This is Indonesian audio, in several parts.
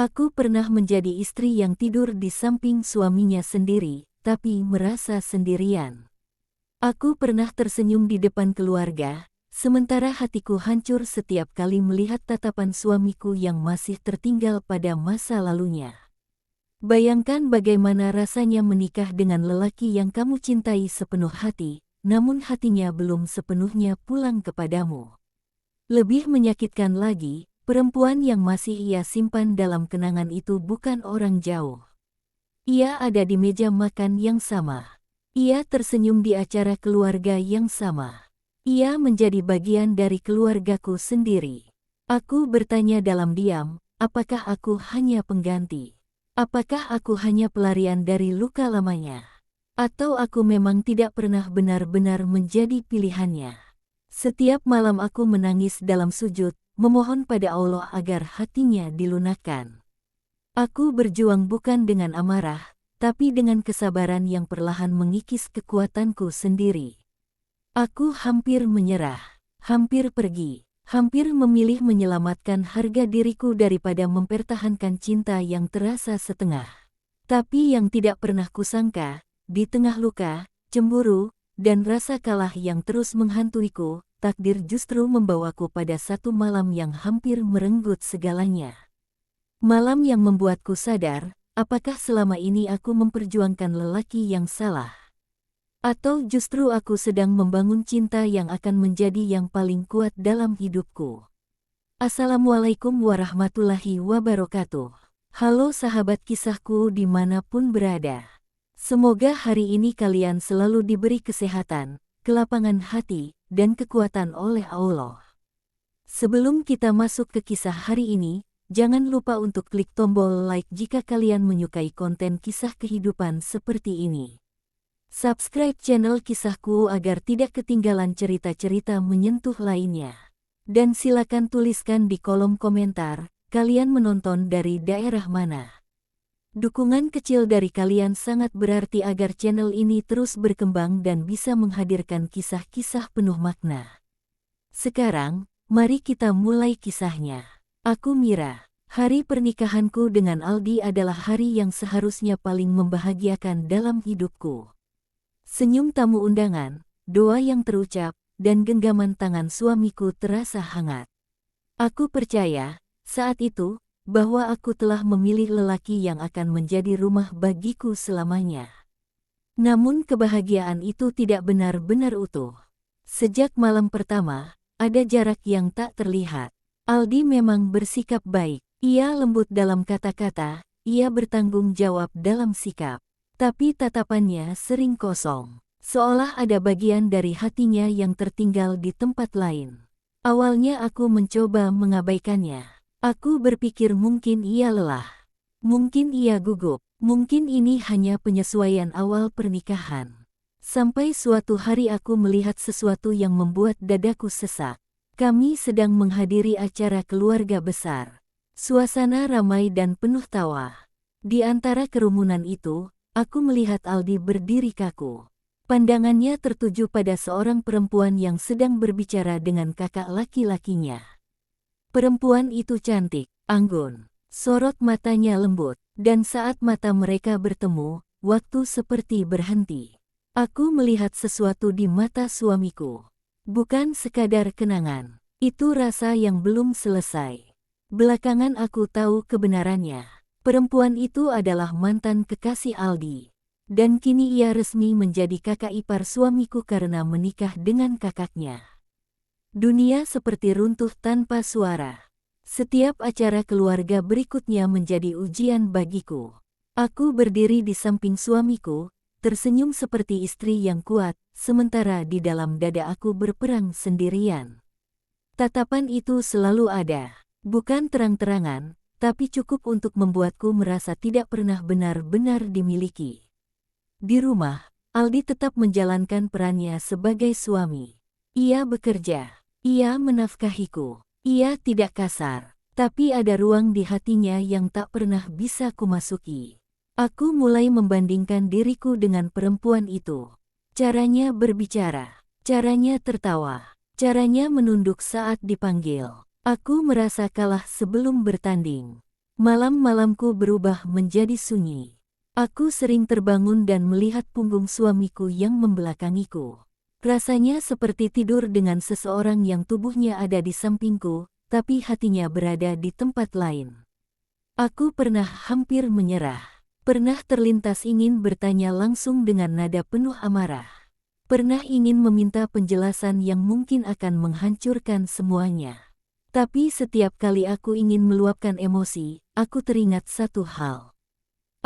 Aku pernah menjadi istri yang tidur di samping suaminya sendiri, tapi merasa sendirian. Aku pernah tersenyum di depan keluarga, sementara hatiku hancur setiap kali melihat tatapan suamiku yang masih tertinggal pada masa lalunya. Bayangkan bagaimana rasanya menikah dengan lelaki yang kamu cintai sepenuh hati, namun hatinya belum sepenuhnya pulang kepadamu. Lebih menyakitkan lagi, perempuan yang masih ia simpan dalam kenangan itu bukan orang jauh. Ia ada di meja makan yang sama. Ia tersenyum di acara keluarga yang sama. Ia menjadi bagian dari keluargaku sendiri. Aku bertanya dalam diam, apakah aku hanya pengganti? Apakah aku hanya pelarian dari luka lamanya? Atau aku memang tidak pernah benar-benar menjadi pilihannya? Setiap malam aku menangis dalam sujud, memohon pada Allah agar hatinya dilunakkan. Aku berjuang bukan dengan amarah, tapi dengan kesabaran yang perlahan mengikis kekuatanku sendiri. Aku hampir menyerah, hampir pergi, hampir memilih menyelamatkan harga diriku daripada mempertahankan cinta yang terasa setengah. Tapi yang tidak pernah kusangka, di tengah luka, cemburu, dan rasa kalah yang terus menghantuiku, takdir justru membawaku pada satu malam yang hampir merenggut segalanya. Malam yang membuatku sadar, apakah selama ini aku memperjuangkan lelaki yang salah? Atau justru aku sedang membangun cinta yang akan menjadi yang paling kuat dalam hidupku? Assalamualaikum warahmatullahi wabarakatuh. Halo sahabat kisahku dimanapun berada. Semoga hari ini kalian selalu diberi kesehatan, kelapangan hati, dan kekuatan oleh Allah. Sebelum kita masuk ke kisah hari ini, jangan lupa untuk klik tombol like jika kalian menyukai konten kisah kehidupan seperti ini. Subscribe channel kisahku agar tidak ketinggalan cerita-cerita menyentuh lainnya. Dan silakan tuliskan di kolom komentar, kalian menonton dari daerah mana. Dukungan kecil dari kalian sangat berarti agar channel ini terus berkembang dan bisa menghadirkan kisah-kisah penuh makna. Sekarang, mari kita mulai kisahnya. Aku Mira. Hari pernikahanku dengan Aldi adalah hari yang seharusnya paling membahagiakan dalam hidupku. Senyum tamu undangan, doa yang terucap, dan genggaman tangan suamiku terasa hangat. Aku percaya, saat itu, bahwa aku telah memilih lelaki yang akan menjadi rumah bagiku selamanya. Namun kebahagiaan itu tidak benar-benar utuh. Sejak malam pertama, ada jarak yang tak terlihat. Aldi memang bersikap baik. Ia lembut dalam kata-kata, ia bertanggung jawab dalam sikap. Tapi tatapannya sering kosong, seolah ada bagian dari hatinya yang tertinggal di tempat lain. Awalnya aku mencoba mengabaikannya. Aku berpikir mungkin ia lelah, mungkin ia gugup, mungkin ini hanya penyesuaian awal pernikahan. Sampai suatu hari aku melihat sesuatu yang membuat dadaku sesak. Kami sedang menghadiri acara keluarga besar. Suasana ramai dan penuh tawa. Di antara kerumunan itu, aku melihat Aldi berdiri kaku. Pandangannya tertuju pada seorang perempuan yang sedang berbicara dengan kakak laki-lakinya. Perempuan itu cantik, anggun, sorot matanya lembut, dan saat mata mereka bertemu, waktu seperti berhenti. Aku melihat sesuatu di mata suamiku. Bukan sekadar kenangan, itu rasa yang belum selesai. Belakangan aku tahu kebenarannya. Perempuan itu adalah mantan kekasih Aldi. Dan kini ia resmi menjadi kakak ipar suamiku karena menikah dengan kakaknya. Dunia seperti runtuh tanpa suara. Setiap acara keluarga berikutnya menjadi ujian bagiku. Aku berdiri di samping suamiku, tersenyum seperti istri yang kuat, sementara di dalam dada aku berperang sendirian. Tatapan itu selalu ada, bukan terang-terangan, tapi cukup untuk membuatku merasa tidak pernah benar-benar dimiliki. Di rumah, Aldi tetap menjalankan perannya sebagai suami. Ia bekerja, ia menafkahiku, ia tidak kasar, tapi ada ruang di hatinya yang tak pernah bisa kumasuki. Aku mulai membandingkan diriku dengan perempuan itu. Caranya berbicara, caranya tertawa, caranya menunduk saat dipanggil. Aku merasa kalah sebelum bertanding. Malam-malamku berubah menjadi sunyi. Aku sering terbangun dan melihat punggung suamiku yang membelakangiku. Rasanya seperti tidur dengan seseorang yang tubuhnya ada di sampingku, tapi hatinya berada di tempat lain. Aku pernah hampir menyerah. Pernah terlintas ingin bertanya langsung dengan nada penuh amarah. Pernah ingin meminta penjelasan yang mungkin akan menghancurkan semuanya. Tapi setiap kali aku ingin meluapkan emosi, aku teringat satu hal.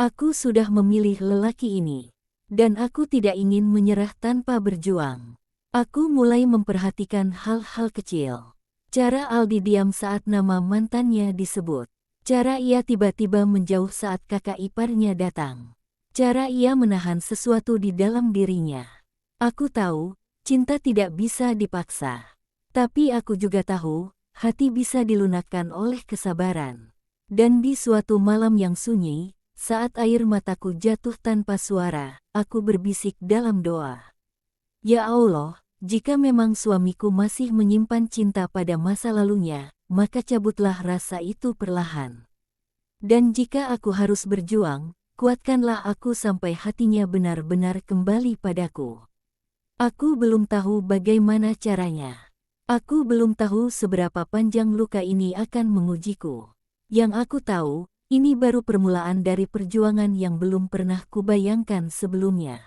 Aku sudah memilih lelaki ini. Dan aku tidak ingin menyerah tanpa berjuang. Aku mulai memperhatikan hal-hal kecil. Cara Aldi diam saat nama mantannya disebut. Cara ia tiba-tiba menjauh saat kakak iparnya datang. Cara ia menahan sesuatu di dalam dirinya. Aku tahu, cinta tidak bisa dipaksa. Tapi aku juga tahu, hati bisa dilunakkan oleh kesabaran. Dan di suatu malam yang sunyi, saat air mataku jatuh tanpa suara, aku berbisik dalam doa. Ya Allah, jika memang suamiku masih menyimpan cinta pada masa lalunya, maka cabutlah rasa itu perlahan. Dan jika aku harus berjuang, kuatkanlah aku sampai hatinya benar-benar kembali padaku. Aku belum tahu bagaimana caranya. Aku belum tahu seberapa panjang luka ini akan mengujiku. Yang aku tahu, ini baru permulaan dari perjuangan yang belum pernah kubayangkan sebelumnya.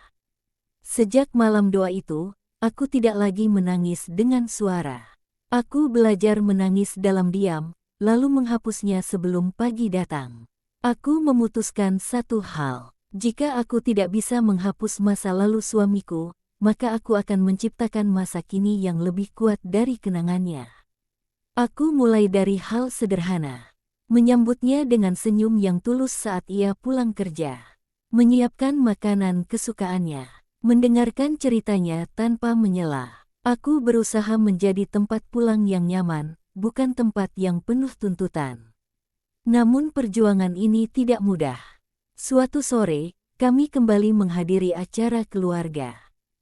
Sejak malam doa itu, aku tidak lagi menangis dengan suara. Aku belajar menangis dalam diam, lalu menghapusnya sebelum pagi datang. Aku memutuskan satu hal. Jika aku tidak bisa menghapus masa lalu suamiku, maka aku akan menciptakan masa kini yang lebih kuat dari kenangannya. Aku mulai dari hal sederhana. Menyambutnya dengan senyum yang tulus saat ia pulang kerja. Menyiapkan makanan kesukaannya. Mendengarkan ceritanya tanpa menyela. Aku berusaha menjadi tempat pulang yang nyaman, bukan tempat yang penuh tuntutan. Namun perjuangan ini tidak mudah. Suatu sore, kami kembali menghadiri acara keluarga.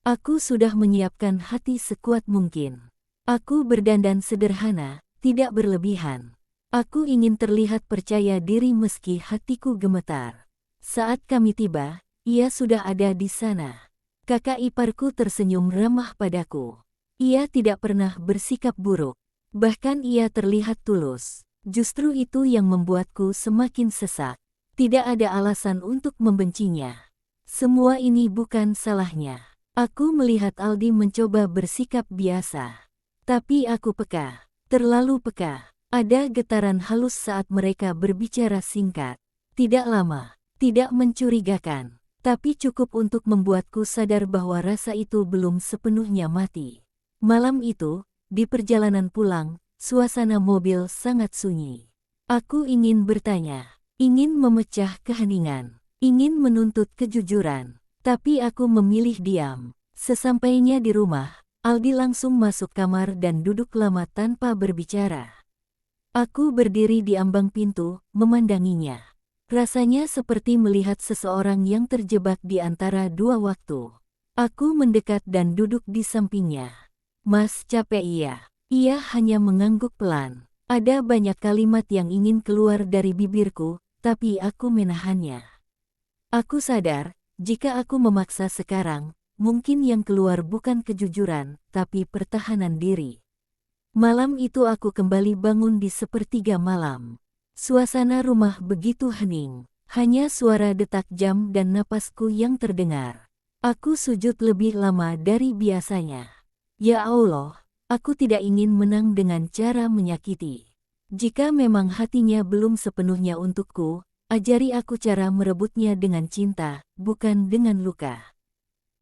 Aku sudah menyiapkan hati sekuat mungkin. Aku berdandan sederhana, tidak berlebihan. Aku ingin terlihat percaya diri meski hatiku gemetar. Saat kami tiba, ia sudah ada di sana. Kakak iparku tersenyum ramah padaku. Ia tidak pernah bersikap buruk. Bahkan ia terlihat tulus. Justru itu yang membuatku semakin sesak. Tidak ada alasan untuk membencinya. Semua ini bukan salahnya. Aku melihat Aldi mencoba bersikap biasa. Tapi aku peka. Terlalu peka. Ada getaran halus saat mereka berbicara singkat. Tidak lama, tidak mencurigakan, tapi cukup untuk membuatku sadar bahwa rasa itu belum sepenuhnya mati. Malam itu, di perjalanan pulang, suasana mobil sangat sunyi. Aku ingin bertanya, ingin memecah keheningan, ingin menuntut kejujuran, tapi aku memilih diam. Sesampainya di rumah, Aldi langsung masuk kamar dan duduk lama tanpa berbicara. Aku berdiri di ambang pintu, memandanginya. Rasanya seperti melihat seseorang yang terjebak di antara dua waktu. Aku mendekat dan duduk di sampingnya. Mas, capek iya. Ia hanya mengangguk pelan. Ada banyak kalimat yang ingin keluar dari bibirku, tapi aku menahannya. Aku sadar, jika aku memaksa sekarang, mungkin yang keluar bukan kejujuran, tapi pertahanan diri. Malam itu aku kembali bangun di sepertiga malam. Suasana rumah begitu hening. Hanya suara detak jam dan napasku yang terdengar. Aku sujud lebih lama dari biasanya. Ya Allah, aku tidak ingin menang dengan cara menyakiti. Jika memang hatinya belum sepenuhnya untukku, ajari aku cara merebutnya dengan cinta, bukan dengan luka.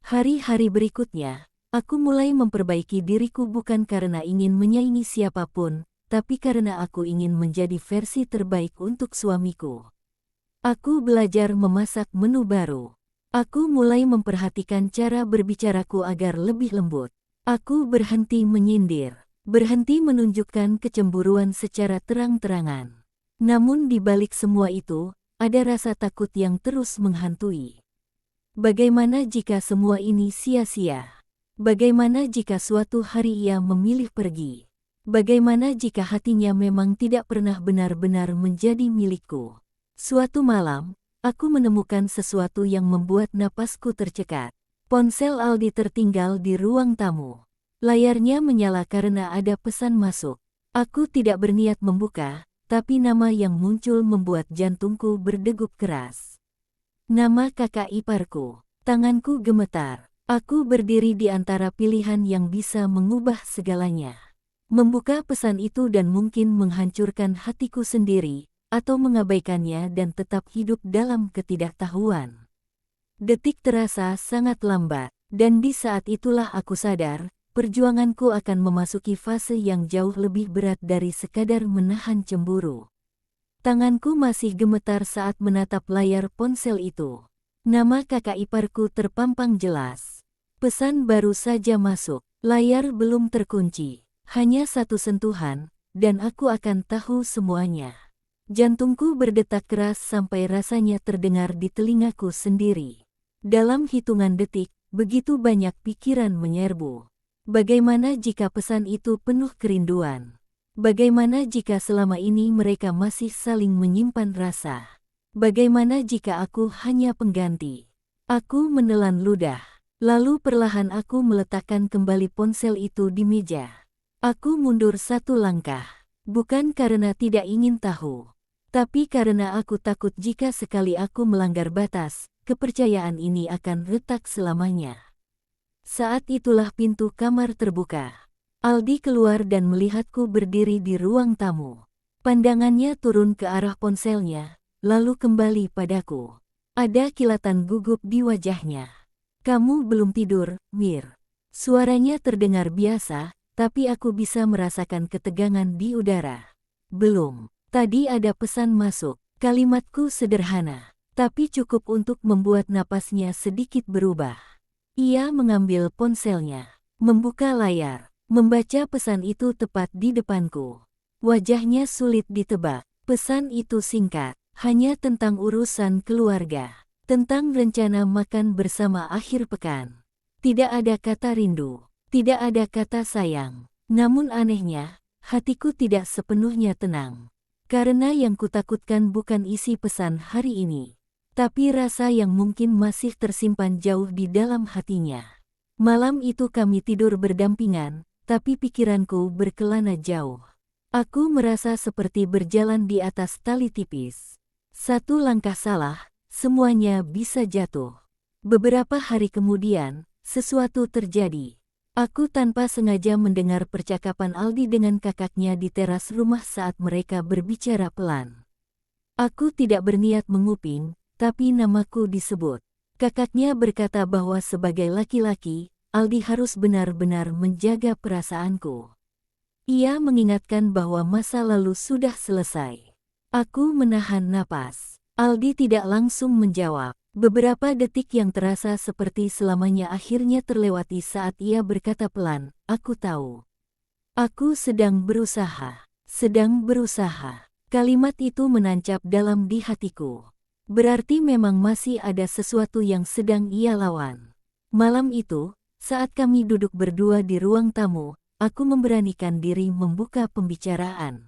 Hari-hari berikutnya, aku mulai memperbaiki diriku bukan karena ingin menyaingi siapapun, tapi karena aku ingin menjadi versi terbaik untuk suamiku. Aku belajar memasak menu baru. Aku mulai memperhatikan cara berbicaraku agar lebih lembut. Aku berhenti menyindir, berhenti menunjukkan kecemburuan secara terang-terangan. Namun di balik semua itu, ada rasa takut yang terus menghantui. Bagaimana jika semua ini sia-sia? Bagaimana jika suatu hari ia memilih pergi? Bagaimana jika hatinya memang tidak pernah benar-benar menjadi milikku? Suatu malam, aku menemukan sesuatu yang membuat napasku tercekat. Ponsel Aldi tertinggal di ruang tamu. Layarnya menyala karena ada pesan masuk. Aku tidak berniat membuka, tapi nama yang muncul membuat jantungku berdegup keras. Nama kakak iparku. Tanganku gemetar. Aku berdiri di antara pilihan yang bisa mengubah segalanya. Membuka pesan itu dan mungkin menghancurkan hatiku sendiri, atau mengabaikannya dan tetap hidup dalam ketidaktahuan. Detik terasa sangat lambat, dan di saat itulah aku sadar, perjuanganku akan memasuki fase yang jauh lebih berat dari sekadar menahan cemburu. Tanganku masih gemetar saat menatap layar ponsel itu. Nama kakak iparku terpampang jelas. Pesan baru saja masuk, layar belum terkunci. Hanya satu sentuhan, dan aku akan tahu semuanya. Jantungku berdetak keras sampai rasanya terdengar di telingaku sendiri. Dalam hitungan detik, begitu banyak pikiran menyerbu. Bagaimana jika pesan itu penuh kerinduan? Bagaimana jika selama ini mereka masih saling menyimpan rasa? Bagaimana jika aku hanya pengganti? Aku menelan ludah, lalu perlahan aku meletakkan kembali ponsel itu di meja. Aku mundur satu langkah, bukan karena tidak ingin tahu, tapi karena aku takut jika sekali aku melanggar batas, kepercayaan ini akan retak selamanya. Saat itulah pintu kamar terbuka. Aldi keluar dan melihatku berdiri di ruang tamu. Pandangannya turun ke arah ponselnya, lalu kembali padaku. Ada kilatan gugup di wajahnya. "Kamu belum tidur, Mir?" Suaranya terdengar biasa, tapi aku bisa merasakan ketegangan di udara. "Belum. Tadi ada pesan masuk." Kalimatku sederhana, tapi cukup untuk membuat napasnya sedikit berubah. Ia mengambil ponselnya, membuka layar, membaca pesan itu tepat di depanku. Wajahnya sulit ditebak. Pesan itu singkat, hanya tentang urusan keluarga, tentang rencana makan bersama akhir pekan. Tidak ada kata rindu. Tidak ada kata sayang. Namun anehnya, hatiku tidak sepenuhnya tenang. Karena yang kutakutkan bukan isi pesan hari ini, tapi rasa yang mungkin masih tersimpan jauh di dalam hatinya. Malam itu kami tidur berdampingan, tapi pikiranku berkelana jauh. Aku merasa seperti berjalan di atas tali tipis. Satu langkah salah, semuanya bisa jatuh. Beberapa hari kemudian, sesuatu terjadi. Aku tanpa sengaja mendengar percakapan Aldi dengan kakaknya di teras rumah saat mereka berbicara pelan. Aku tidak berniat menguping, tapi namaku disebut. Kakaknya berkata bahwa sebagai laki-laki, Aldi harus benar-benar menjaga perasaanku. Ia mengingatkan bahwa masa lalu sudah selesai. Aku menahan napas. Aldi tidak langsung menjawab. Beberapa detik yang terasa seperti selamanya akhirnya terlewati saat ia berkata pelan, "Aku tahu. Aku sedang berusaha. Sedang berusaha." Kalimat itu menancap dalam di hatiku. Berarti memang masih ada sesuatu yang sedang ia lawan. Malam itu, saat kami duduk berdua di ruang tamu, aku memberanikan diri membuka pembicaraan.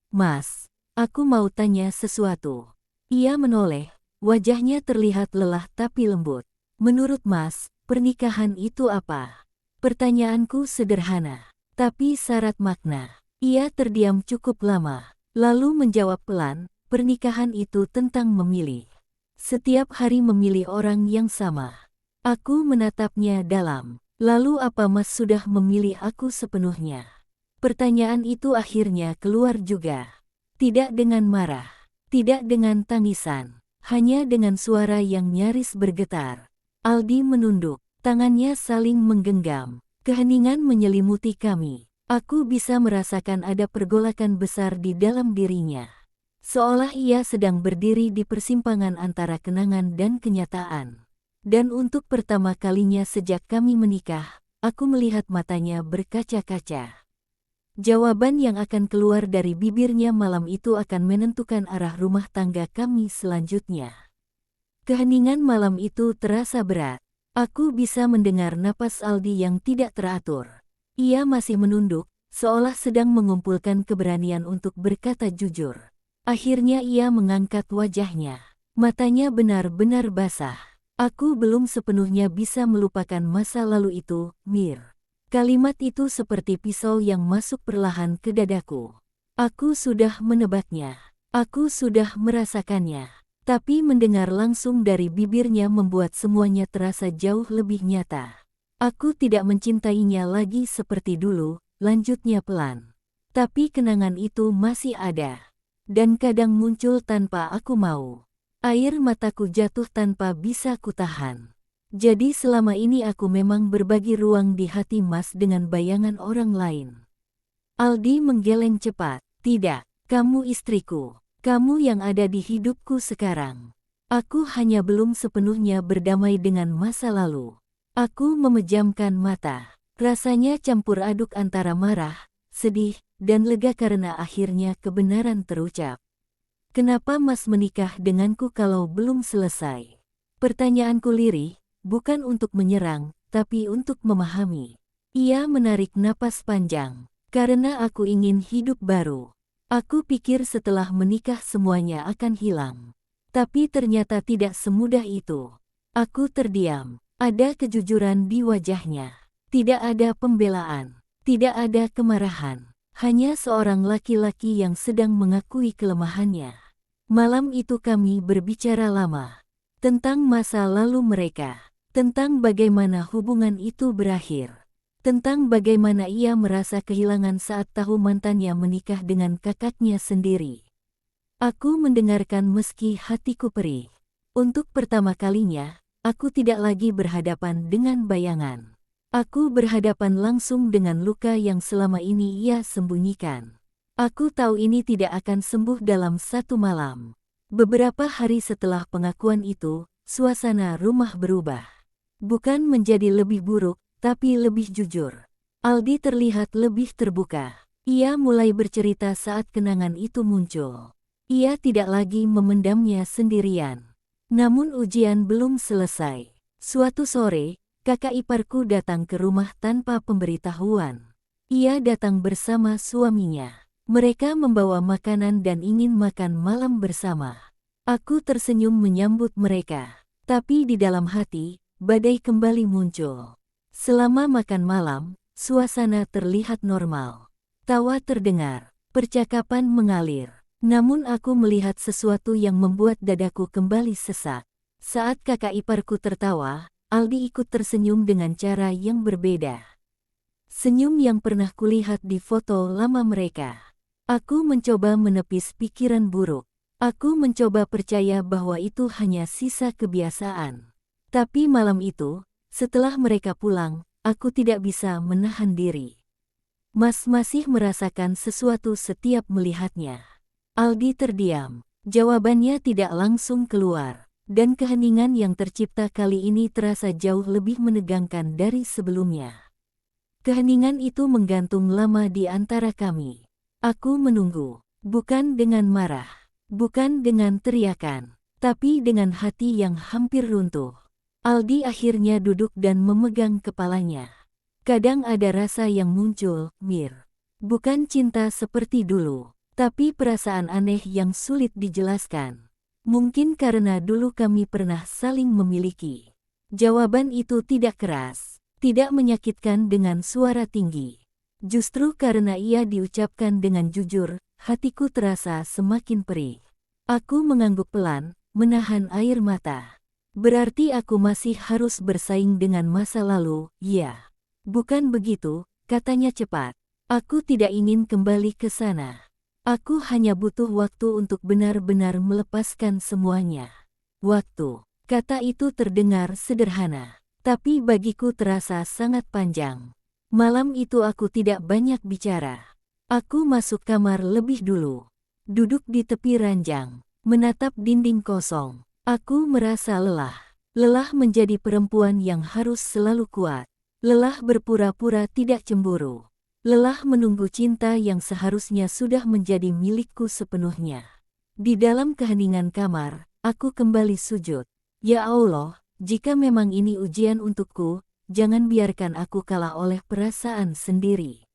"Mas, aku mau tanya sesuatu." Ia menoleh. Wajahnya terlihat lelah tapi lembut. "Menurut Mas, pernikahan itu apa?" Pertanyaanku sederhana, tapi syarat makna. Ia terdiam cukup lama, lalu menjawab pelan, "Pernikahan itu tentang memilih. Setiap hari memilih orang yang sama." Aku menatapnya dalam. "Lalu apa Mas sudah memilih aku sepenuhnya?" Pertanyaan itu akhirnya keluar juga. Tidak dengan marah, tidak dengan tangisan. Hanya dengan suara yang nyaris bergetar. Aldi menunduk, tangannya saling menggenggam. Keheningan menyelimuti kami. Aku bisa merasakan ada pergolakan besar di dalam dirinya. Seolah ia sedang berdiri di persimpangan antara kenangan dan kenyataan. Dan untuk pertama kalinya sejak kami menikah, aku melihat matanya berkaca-kaca. Jawaban yang akan keluar dari bibirnya malam itu akan menentukan arah rumah tangga kami selanjutnya. Keheningan malam itu terasa berat. Aku bisa mendengar napas Aldi yang tidak teratur. Ia masih menunduk, seolah sedang mengumpulkan keberanian untuk berkata jujur. Akhirnya ia mengangkat wajahnya. Matanya benar-benar basah. Aku belum sepenuhnya bisa melupakan masa lalu itu, Mir. Kalimat itu seperti pisau yang masuk perlahan ke dadaku. Aku sudah menebaknya. Aku sudah merasakannya. Tapi mendengar langsung dari bibirnya membuat semuanya terasa jauh lebih nyata. Aku tidak mencintainya lagi seperti dulu, lanjutnya pelan. Tapi kenangan itu masih ada. Dan kadang muncul tanpa aku mau. Air mataku jatuh tanpa bisa kutahan. Jadi selama ini aku memang berbagi ruang di hati Mas dengan bayangan orang lain. Aldi menggeleng cepat. Tidak, kamu istriku. Kamu yang ada di hidupku sekarang. Aku hanya belum sepenuhnya berdamai dengan masa lalu. Aku memejamkan mata. Rasanya campur aduk antara marah, sedih, dan lega karena akhirnya kebenaran terucap. Kenapa Mas menikah denganku kalau belum selesai? Pertanyaanku lirih, bukan untuk menyerang, tapi untuk memahami. Ia menarik napas panjang. Karena aku ingin hidup baru. Aku pikir setelah menikah semuanya akan hilang. Tapi ternyata tidak semudah itu. Aku terdiam. Ada kejujuran di wajahnya. Tidak ada pembelaan. Tidak ada kemarahan. Hanya seorang laki-laki yang sedang mengakui kelemahannya. Malam itu kami berbicara lama. Tentang masa lalu mereka. Tentang bagaimana hubungan itu berakhir. Tentang bagaimana ia merasa kehilangan saat tahu mantannya menikah dengan kakaknya sendiri. Aku mendengarkan meski hatiku perih. Untuk pertama kalinya, aku tidak lagi berhadapan dengan bayangan. Aku berhadapan langsung dengan luka yang selama ini ia sembunyikan. Aku tahu ini tidak akan sembuh dalam satu malam. Beberapa hari setelah pengakuan itu, suasana rumah berubah. Bukan menjadi lebih buruk, tapi lebih jujur. Aldi terlihat lebih terbuka. Ia mulai bercerita saat kenangan itu muncul. Ia tidak lagi memendamnya sendirian. Namun ujian belum selesai. Suatu sore, kakak iparku datang ke rumah tanpa pemberitahuan. Ia datang bersama suaminya. Mereka membawa makanan dan ingin makan malam bersama. Aku tersenyum menyambut mereka. Tapi di dalam hati, badai kembali muncul. Selama makan malam, suasana terlihat normal. Tawa terdengar, percakapan mengalir. Namun aku melihat sesuatu yang membuat dadaku kembali sesak. Saat kakak iparku tertawa, Aldi ikut tersenyum dengan cara yang berbeda. Senyum yang pernah kulihat di foto lama mereka. Aku mencoba menepis pikiran buruk. Aku mencoba percaya bahwa itu hanya sisa kebiasaan. Tapi malam itu, setelah mereka pulang, aku tidak bisa menahan diri. Mas masih merasakan sesuatu setiap melihatnya. Aldi terdiam. Jawabannya tidak langsung keluar. Dan keheningan yang tercipta kali ini terasa jauh lebih menegangkan dari sebelumnya. Keheningan itu menggantung lama di antara kami. Aku menunggu. Bukan dengan marah. Bukan dengan teriakan. Tapi dengan hati yang hampir runtuh. Aldi akhirnya duduk dan memegang kepalanya. Kadang ada rasa yang muncul, Mir. Bukan cinta seperti dulu. Tapi perasaan aneh yang sulit dijelaskan. Mungkin karena dulu kami pernah saling memiliki. Jawaban itu tidak keras, tidak menyakitkan dengan suara tinggi. Justru karena ia diucapkan dengan jujur, hatiku terasa semakin perih. Aku mengangguk pelan, menahan air mata. Berarti aku masih harus bersaing dengan masa lalu, ya. Bukan begitu, katanya cepat. Aku tidak ingin kembali ke sana. Aku hanya butuh waktu untuk benar-benar melepaskan semuanya. Waktu. Kata itu terdengar sederhana, tapi bagiku terasa sangat panjang. Malam itu aku tidak banyak bicara. Aku masuk kamar lebih dulu. Duduk di tepi ranjang, menatap dinding kosong. Aku merasa lelah. Lelah menjadi perempuan yang harus selalu kuat. Lelah berpura-pura tidak cemburu. Lelah menunggu cinta yang seharusnya sudah menjadi milikku sepenuhnya. Di dalam keheningan kamar, aku kembali sujud. Ya Allah, jika memang ini ujian untukku, jangan biarkan aku kalah oleh perasaan sendiri.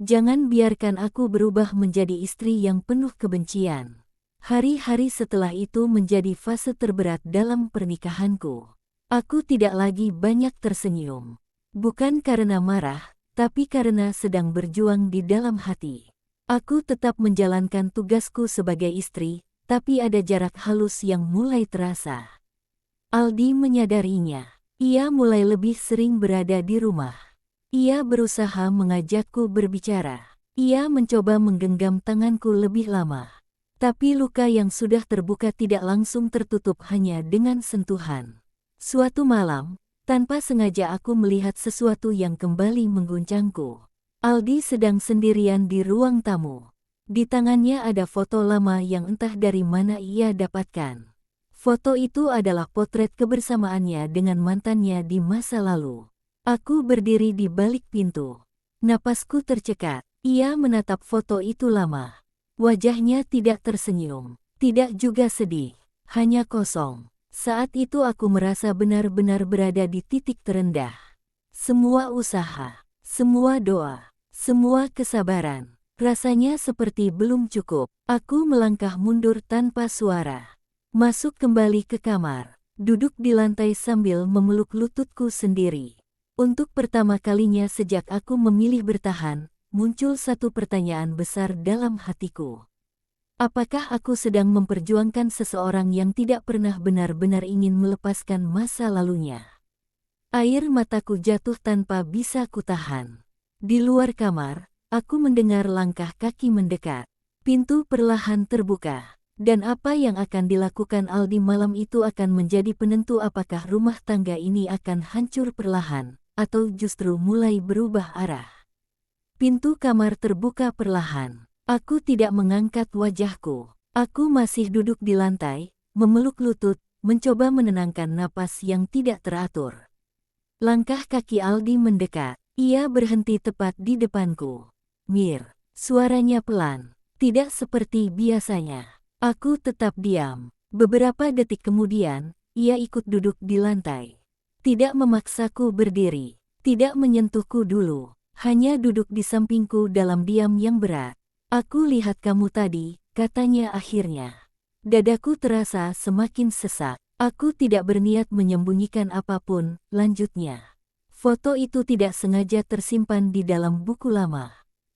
Jangan biarkan aku berubah menjadi istri yang penuh kebencian. Hari-hari setelah itu menjadi fase terberat dalam pernikahanku. Aku tidak lagi banyak tersenyum. Bukan karena marah, tapi karena sedang berjuang di dalam hati. Aku tetap menjalankan tugasku sebagai istri, tapi ada jarak halus yang mulai terasa. Aldi menyadarinya. Ia mulai lebih sering berada di rumah. Ia berusaha mengajakku berbicara. Ia mencoba menggenggam tanganku lebih lama. Tapi luka yang sudah terbuka tidak langsung tertutup hanya dengan sentuhan. Suatu malam, tanpa sengaja aku melihat sesuatu yang kembali mengguncangku. Aldi sedang sendirian di ruang tamu. Di tangannya ada foto lama yang entah dari mana ia dapatkan. Foto itu adalah potret kebersamaannya dengan mantannya di masa lalu. Aku berdiri di balik pintu. Napasku tercekat. Ia menatap foto itu lama. Wajahnya tidak tersenyum, tidak juga sedih, hanya kosong. Saat itu aku merasa benar-benar berada di titik terendah. Semua usaha, semua doa, semua kesabaran, rasanya seperti belum cukup. Aku melangkah mundur tanpa suara. Masuk kembali ke kamar, duduk di lantai sambil memeluk lututku sendiri. Untuk pertama kalinya sejak aku memilih bertahan, muncul satu pertanyaan besar dalam hatiku. Apakah aku sedang memperjuangkan seseorang yang tidak pernah benar-benar ingin melepaskan masa lalunya? Air mataku jatuh tanpa bisa kutahan. Di luar kamar, aku mendengar langkah kaki mendekat. Pintu perlahan terbuka. Dan apa yang akan dilakukan Aldi malam itu akan menjadi penentu apakah rumah tangga ini akan hancur perlahan, atau justru mulai berubah arah. Pintu kamar terbuka perlahan. Aku tidak mengangkat wajahku. Aku masih duduk di lantai, memeluk lutut, mencoba menenangkan napas yang tidak teratur. Langkah kaki Aldi mendekat. Ia berhenti tepat di depanku. "Mir," suaranya pelan, tidak seperti biasanya. Aku tetap diam. Beberapa detik kemudian, ia ikut duduk di lantai. Tidak memaksaku berdiri, tidak menyentuhku dulu, hanya duduk di sampingku dalam diam yang berat. "Aku lihat kamu tadi," katanya akhirnya. Dadaku terasa semakin sesak. "Aku tidak berniat menyembunyikan apapun," lanjutnya. "Foto itu tidak sengaja tersimpan di dalam buku lama.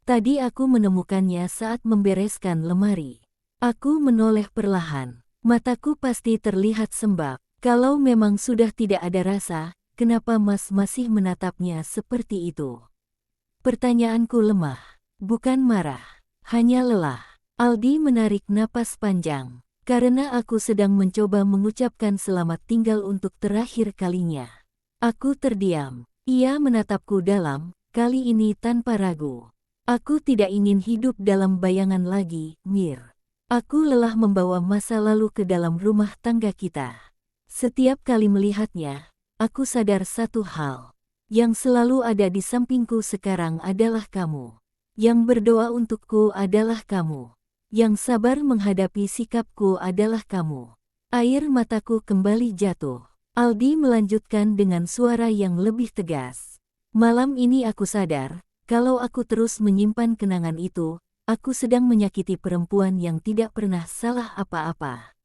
Tadi aku menemukannya saat membereskan lemari." Aku menoleh perlahan. Mataku pasti terlihat sembab. "Kalau memang sudah tidak ada rasa, kenapa Mas masih menatapnya seperti itu?" Pertanyaanku lemah. Bukan marah, hanya lelah. Aldi menarik napas panjang. Karena aku sedang mencoba mengucapkan selamat tinggal untuk terakhir kalinya. Aku terdiam. Ia menatapku dalam, kali ini tanpa ragu. "Aku tidak ingin hidup dalam bayangan lagi, Mir. Aku lelah membawa masa lalu ke dalam rumah tangga kita. Setiap kali melihatnya, aku sadar satu hal. Yang selalu ada di sampingku sekarang adalah kamu. Yang berdoa untukku adalah kamu. Yang sabar menghadapi sikapku adalah kamu." Air mataku kembali jatuh. Aldi melanjutkan dengan suara yang lebih tegas. "Malam ini aku sadar, kalau aku terus menyimpan kenangan itu, aku sedang menyakiti perempuan yang tidak pernah salah apa-apa."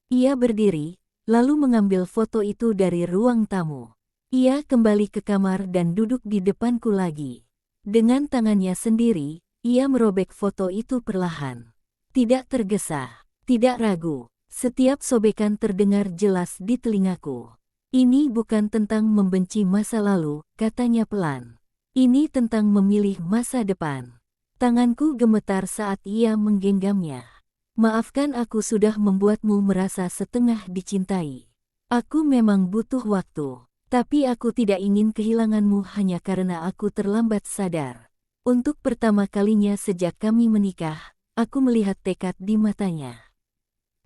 Ia berdiri, lalu mengambil foto itu dari ruang tamu. Ia kembali ke kamar dan duduk di depanku lagi. Dengan tangannya sendiri, ia merobek foto itu perlahan. Tidak tergesa, tidak ragu. Setiap sobekan terdengar jelas di telingaku. "Ini bukan tentang membenci masa lalu," katanya pelan. "Ini tentang memilih masa depan." Tanganku gemetar saat ia menggenggamnya. "Maafkan aku sudah membuatmu merasa setengah dicintai. Aku memang butuh waktu, tapi aku tidak ingin kehilanganmu hanya karena aku terlambat sadar." Untuk pertama kalinya sejak kami menikah, aku melihat tekad di matanya.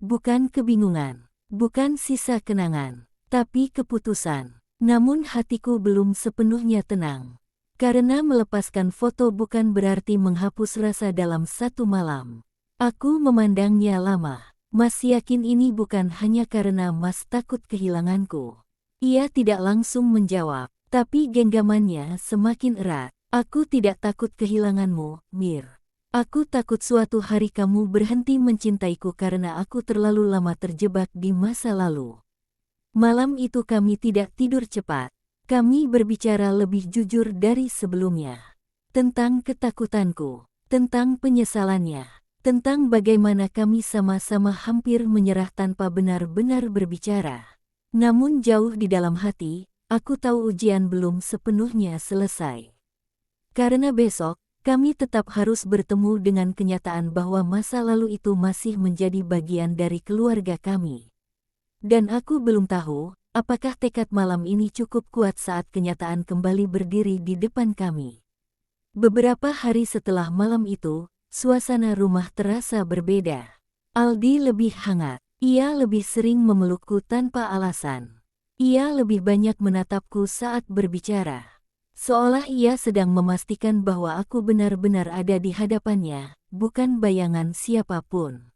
Bukan kebingungan, bukan sisa kenangan, tapi keputusan. Namun hatiku belum sepenuhnya tenang. Karena melepaskan foto bukan berarti menghapus rasa dalam satu malam. Aku memandangnya lama. "Mas yakin ini bukan hanya karena Mas takut kehilanganku?" Ia tidak langsung menjawab, tapi genggamannya semakin erat. Aku tidak takut kehilanganmu, Mir. Aku takut suatu hari kamu berhenti mencintaiku karena aku terlalu lama terjebak di masa lalu. Malam itu kami tidak tidur cepat. Kami berbicara lebih jujur dari sebelumnya. Tentang ketakutanku, tentang penyesalannya, tentang bagaimana kami sama-sama hampir menyerah tanpa benar-benar berbicara. Namun jauh di dalam hati, aku tahu ujian belum sepenuhnya selesai. Karena besok, kami tetap harus bertemu dengan kenyataan bahwa masa lalu itu masih menjadi bagian dari keluarga kami. Dan aku belum tahu, apakah tekad malam ini cukup kuat saat kenyataan kembali berdiri di depan kami. Beberapa hari setelah malam itu, suasana rumah terasa berbeda. Aldi lebih hangat. Ia lebih sering memelukku tanpa alasan. Ia lebih banyak menatapku saat berbicara. Seolah ia sedang memastikan bahwa aku benar-benar ada di hadapannya, bukan bayangan siapapun.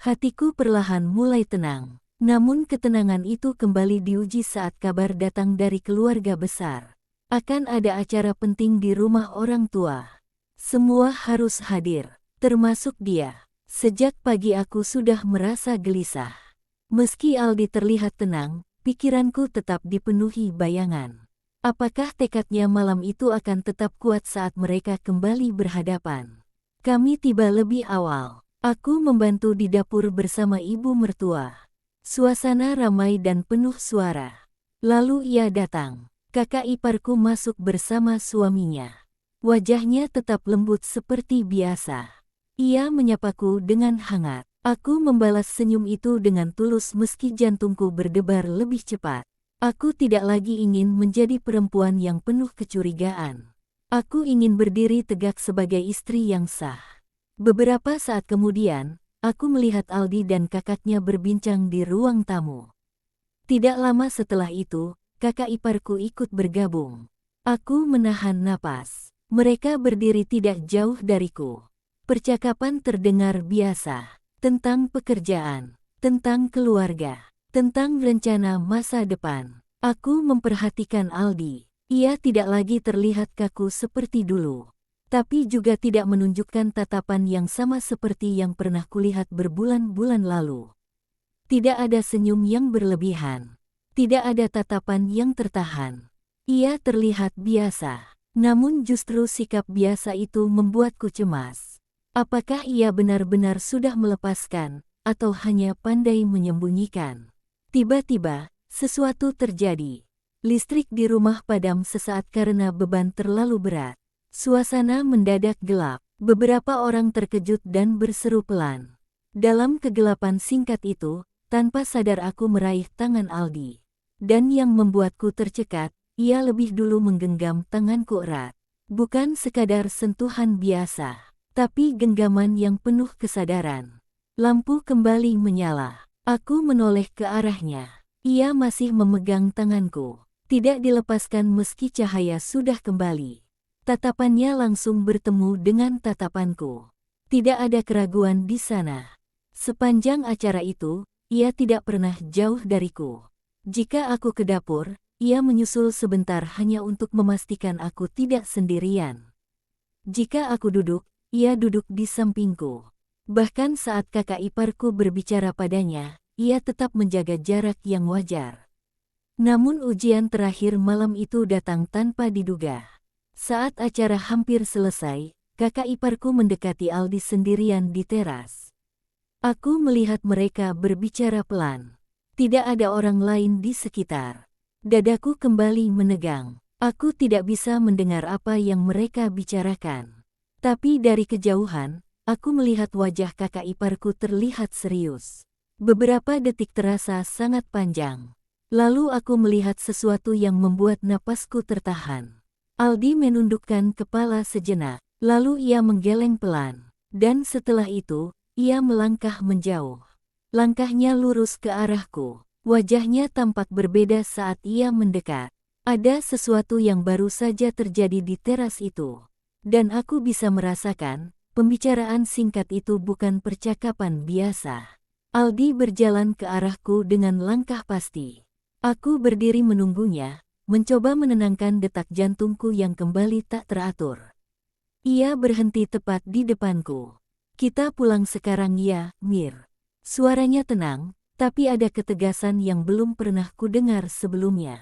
Hatiku perlahan mulai tenang. Namun ketenangan itu kembali diuji saat kabar datang dari keluarga besar. Akan ada acara penting di rumah orang tua. Semua harus hadir, termasuk dia. Sejak pagi aku sudah merasa gelisah. Meski Aldi terlihat tenang, pikiranku tetap dipenuhi bayangan. Apakah tekadnya malam itu akan tetap kuat saat mereka kembali berhadapan? Kami tiba lebih awal. Aku membantu di dapur bersama ibu mertua. Suasana ramai dan penuh suara. Lalu ia datang. Kakak iparku masuk bersama suaminya. Wajahnya tetap lembut seperti biasa. Ia menyapaku dengan hangat. Aku membalas senyum itu dengan tulus meski jantungku berdebar lebih cepat. Aku tidak lagi ingin menjadi perempuan yang penuh kecurigaan. Aku ingin berdiri tegak sebagai istri yang sah. Beberapa saat kemudian, aku melihat Aldi dan kakaknya berbincang di ruang tamu. Tidak lama setelah itu, kakak iparku ikut bergabung. Aku menahan napas. Mereka berdiri tidak jauh dariku. Percakapan terdengar biasa, tentang pekerjaan, tentang keluarga, tentang rencana masa depan. Aku memperhatikan Aldi. Ia tidak lagi terlihat kaku seperti dulu. Tapi juga tidak menunjukkan tatapan yang sama seperti yang pernah kulihat berbulan-bulan lalu. Tidak ada senyum yang berlebihan. Tidak ada tatapan yang tertahan. Ia terlihat biasa, namun justru sikap biasa itu membuatku cemas. Apakah ia benar-benar sudah melepaskan, atau hanya pandai menyembunyikan? Tiba-tiba, sesuatu terjadi. Listrik di rumah padam sesaat karena beban terlalu berat. Suasana mendadak gelap. Beberapa orang terkejut dan berseru pelan. Dalam kegelapan singkat itu, tanpa sadar aku meraih tangan Aldi. Dan yang membuatku tercekat, ia lebih dulu menggenggam tanganku erat. Bukan sekadar sentuhan biasa, tapi genggaman yang penuh kesadaran. Lampu kembali menyala. Aku menoleh ke arahnya. Ia masih memegang tanganku. Tidak dilepaskan meski cahaya sudah kembali. Tatapannya langsung bertemu dengan tatapanku. Tidak ada keraguan di sana. Sepanjang acara itu, ia tidak pernah jauh dariku. Jika aku ke dapur, ia menyusul sebentar hanya untuk memastikan aku tidak sendirian. Jika aku duduk, ia duduk di sampingku. Bahkan saat kakak iparku berbicara padanya, ia tetap menjaga jarak yang wajar. Namun ujian terakhir malam itu datang tanpa diduga. Saat acara hampir selesai, kakak iparku mendekati Aldi sendirian di teras. Aku melihat mereka berbicara pelan. Tidak ada orang lain di sekitar. Dadaku kembali menegang. Aku tidak bisa mendengar apa yang mereka bicarakan. Tapi dari kejauhan, aku melihat wajah kakak iparku terlihat serius. Beberapa detik terasa sangat panjang. Lalu aku melihat sesuatu yang membuat napasku tertahan. Aldi menundukkan kepala sejenak, lalu ia menggeleng pelan. Dan setelah itu, ia melangkah menjauh. Langkahnya lurus ke arahku. Wajahnya tampak berbeda saat ia mendekat. Ada sesuatu yang baru saja terjadi di teras itu. Dan aku bisa merasakan, pembicaraan singkat itu bukan percakapan biasa. Aldi berjalan ke arahku dengan langkah pasti. Aku berdiri menunggunya. mencoba menenangkan detak jantungku yang kembali tak teratur. Ia berhenti tepat di depanku. Kita pulang sekarang ya, Mir. Suaranya tenang, tapi ada ketegasan yang belum pernah kudengar sebelumnya.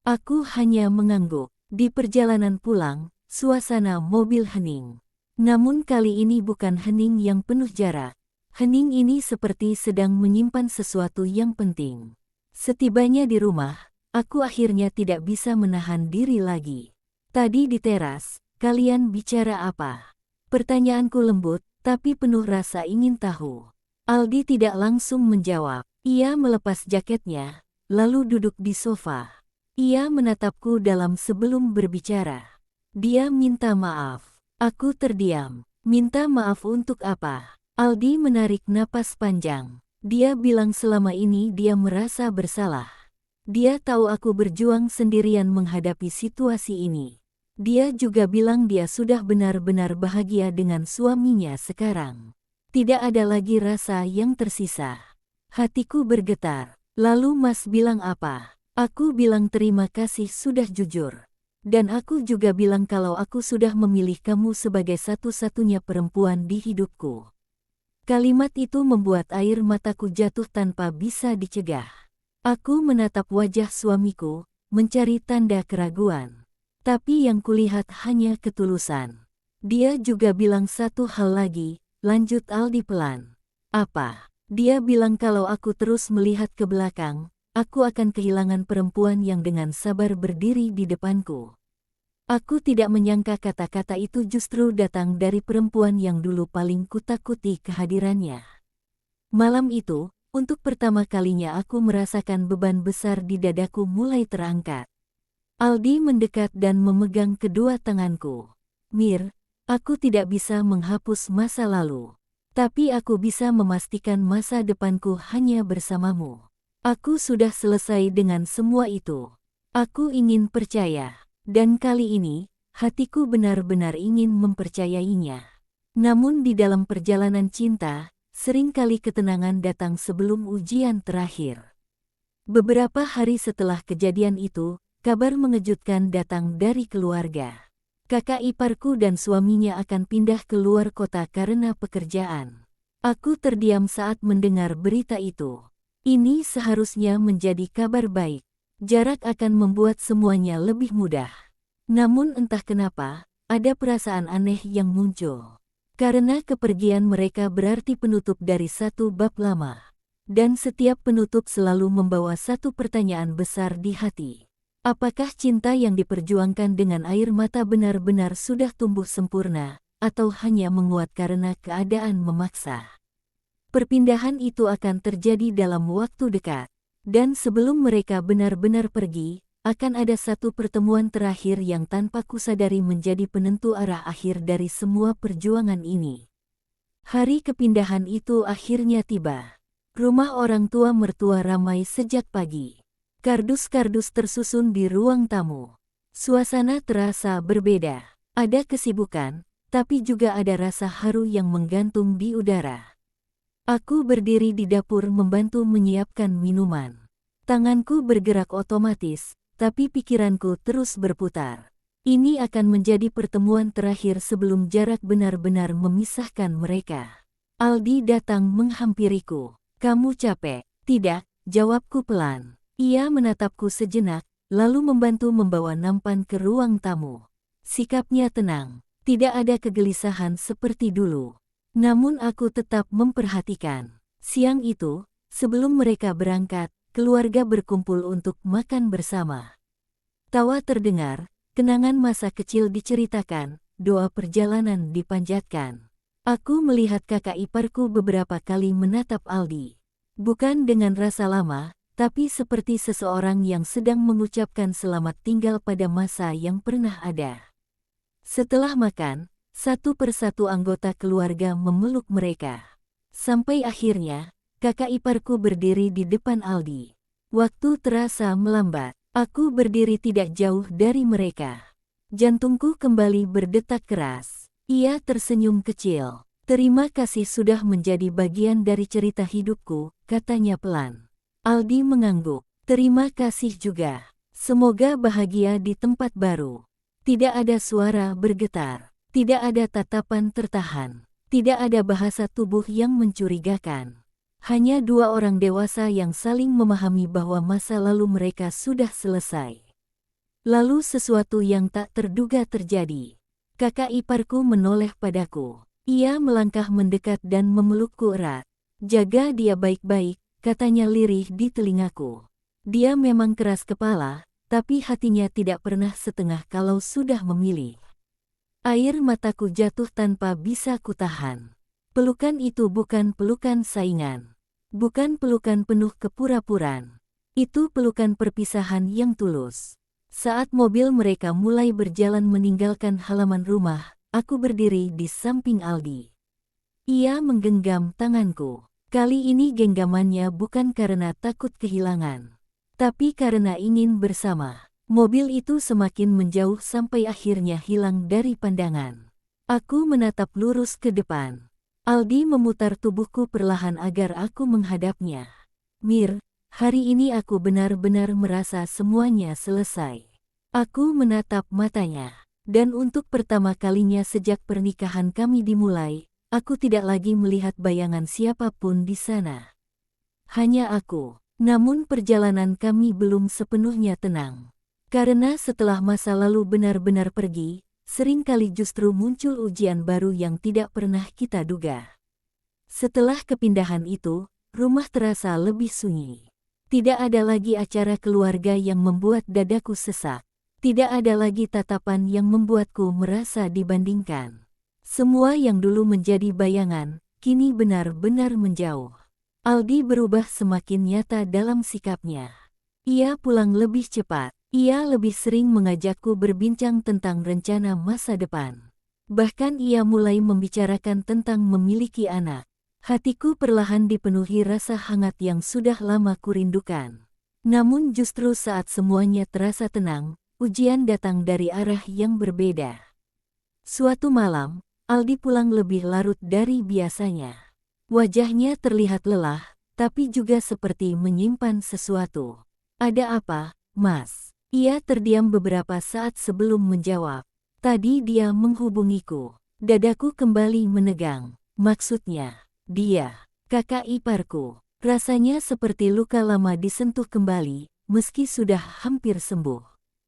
Aku hanya mengangguk. Di perjalanan pulang, suasana mobil hening. Namun kali ini bukan hening yang penuh jarak. Hening ini seperti sedang menyimpan sesuatu yang penting. Setibanya di rumah, aku akhirnya tidak bisa menahan diri lagi. Tadi di teras, kalian bicara apa? Pertanyaanku lembut, tapi penuh rasa ingin tahu. Aldi tidak langsung menjawab. Ia melepas jaketnya, lalu duduk di sofa. Ia menatapku dalam sebelum berbicara. Dia minta maaf. Aku terdiam. Minta maaf untuk apa? Aldi menarik napas panjang. Dia bilang selama ini dia merasa bersalah. Dia tahu aku berjuang sendirian menghadapi situasi ini. Dia juga bilang dia sudah benar-benar bahagia dengan suaminya sekarang. Tidak ada lagi rasa yang tersisa. Hatiku bergetar. Lalu Mas bilang apa? Aku bilang terima kasih sudah jujur. Dan aku juga bilang kalau aku sudah memilih kamu sebagai satu-satunya perempuan di hidupku. Kalimat itu membuat air mataku jatuh tanpa bisa dicegah. Aku menatap wajah suamiku, mencari tanda keraguan. Tapi yang kulihat hanya ketulusan. Dia juga bilang satu hal lagi, lanjut Aldi pelan. Apa? Dia bilang kalau aku terus melihat ke belakang, aku akan kehilangan perempuan yang dengan sabar berdiri di depanku. Aku tidak menyangka kata-kata itu justru datang dari perempuan yang dulu paling kutakuti kehadirannya. Malam itu, untuk pertama kalinya aku merasakan beban besar di dadaku mulai terangkat. Aldi mendekat dan memegang kedua tanganku. Mir, aku tidak bisa menghapus masa lalu. Tapi aku bisa memastikan masa depanku hanya bersamamu. Aku sudah selesai dengan semua itu. Aku ingin percaya. Dan kali ini, hatiku benar-benar ingin mempercayainya. Namun di dalam perjalanan cinta, seringkali ketenangan datang sebelum ujian terakhir. Beberapa hari setelah kejadian itu, kabar mengejutkan datang dari keluarga. Kakak iparku dan suaminya akan pindah ke luar kota karena pekerjaan. Aku terdiam saat mendengar berita itu. Ini seharusnya menjadi kabar baik. Jarak akan membuat semuanya lebih mudah. Namun entah kenapa, ada perasaan aneh yang muncul. Karena kepergian mereka berarti penutup dari satu bab lama. Dan setiap penutup selalu membawa satu pertanyaan besar di hati. Apakah cinta yang diperjuangkan dengan air mata benar-benar sudah tumbuh sempurna, atau hanya menguat karena keadaan memaksa? Perpindahan itu akan terjadi dalam waktu dekat. Dan sebelum mereka benar-benar pergi, akan ada satu pertemuan terakhir yang tanpa kusadari menjadi penentu arah akhir dari semua perjuangan ini. Hari kepindahan itu akhirnya tiba. Rumah orang tua mertua ramai sejak pagi. Kardus-kardus tersusun di ruang tamu. Suasana terasa berbeda. Ada kesibukan, tapi juga ada rasa haru yang menggantung di udara. Aku berdiri di dapur membantu menyiapkan minuman. Tanganku bergerak otomatis, tapi pikiranku terus berputar. Ini akan menjadi pertemuan terakhir sebelum jarak benar-benar memisahkan mereka. Aldi datang menghampiriku. Kamu capek? Tidak, jawabku pelan. Ia menatapku sejenak, lalu membantu membawa nampan ke ruang tamu. Sikapnya tenang, tidak ada kegelisahan seperti dulu. Namun aku tetap memperhatikan. Siang itu, sebelum mereka berangkat, keluarga berkumpul untuk makan bersama. Tawa terdengar, kenangan masa kecil diceritakan, doa perjalanan dipanjatkan. Aku melihat kakak iparku beberapa kali menatap Aldi. Bukan dengan rasa lama, tapi seperti seseorang yang sedang mengucapkan selamat tinggal pada masa yang pernah ada. Setelah makan, satu persatu anggota keluarga memeluk mereka. Sampai akhirnya, kakak iparku berdiri di depan Aldi. Waktu terasa melambat. Aku berdiri tidak jauh dari mereka. Jantungku kembali berdetak keras. Ia tersenyum kecil. Terima kasih sudah menjadi bagian dari cerita hidupku, katanya pelan. Aldi mengangguk. Terima kasih juga. Semoga bahagia di tempat baru. Tidak ada suara bergetar. Tidak ada tatapan tertahan. Tidak ada bahasa tubuh yang mencurigakan. Hanya dua orang dewasa yang saling memahami bahwa masa lalu mereka sudah selesai. Lalu sesuatu yang tak terduga terjadi. Kakak iparku menoleh padaku. Ia melangkah mendekat dan memelukku erat. Jaga dia baik-baik, katanya lirih di telingaku. Dia memang keras kepala, tapi hatinya tidak pernah setengah kalau sudah memilih. Air mataku jatuh tanpa bisa kutahan. Pelukan itu bukan pelukan saingan. Bukan pelukan penuh kepura-puraan. Itu pelukan perpisahan yang tulus. Saat mobil mereka mulai berjalan meninggalkan halaman rumah, aku berdiri di samping Aldi. Ia menggenggam tanganku. Kali ini genggamannya bukan karena takut kehilangan, tapi karena ingin bersama. Mobil itu semakin menjauh sampai akhirnya hilang dari pandangan. Aku menatap lurus ke depan. Aldi memutar tubuhku perlahan agar aku menghadapnya. Mir, hari ini aku benar-benar merasa semuanya selesai. Aku menatap matanya. Dan untuk pertama kalinya sejak pernikahan kami dimulai, aku tidak lagi melihat bayangan siapapun di sana. Hanya aku. Namun perjalanan kami belum sepenuhnya tenang. Karena setelah masa lalu benar-benar pergi, seringkali justru muncul ujian baru yang tidak pernah kita duga. Setelah kepindahan itu, rumah terasa lebih sunyi. Tidak ada lagi acara keluarga yang membuat dadaku sesak. Tidak ada lagi tatapan yang membuatku merasa dibandingkan. Semua yang dulu menjadi bayangan, kini benar-benar menjauh. Aldi berubah semakin nyata dalam sikapnya. Ia pulang lebih cepat. Ia lebih sering mengajakku berbincang tentang rencana masa depan. Bahkan ia mulai membicarakan tentang memiliki anak. Hatiku perlahan dipenuhi rasa hangat yang sudah lama kurindukan. Namun justru saat semuanya terasa tenang, ujian datang dari arah yang berbeda. Suatu malam, Aldi pulang lebih larut dari biasanya. Wajahnya terlihat lelah, tapi juga seperti menyimpan sesuatu. Ada apa, Mas? Ia terdiam beberapa saat sebelum menjawab. Tadi dia menghubungiku. Dadaku kembali menegang. Maksudnya, dia, kakak iparku. Rasanya seperti luka lama disentuh kembali, meski sudah hampir sembuh.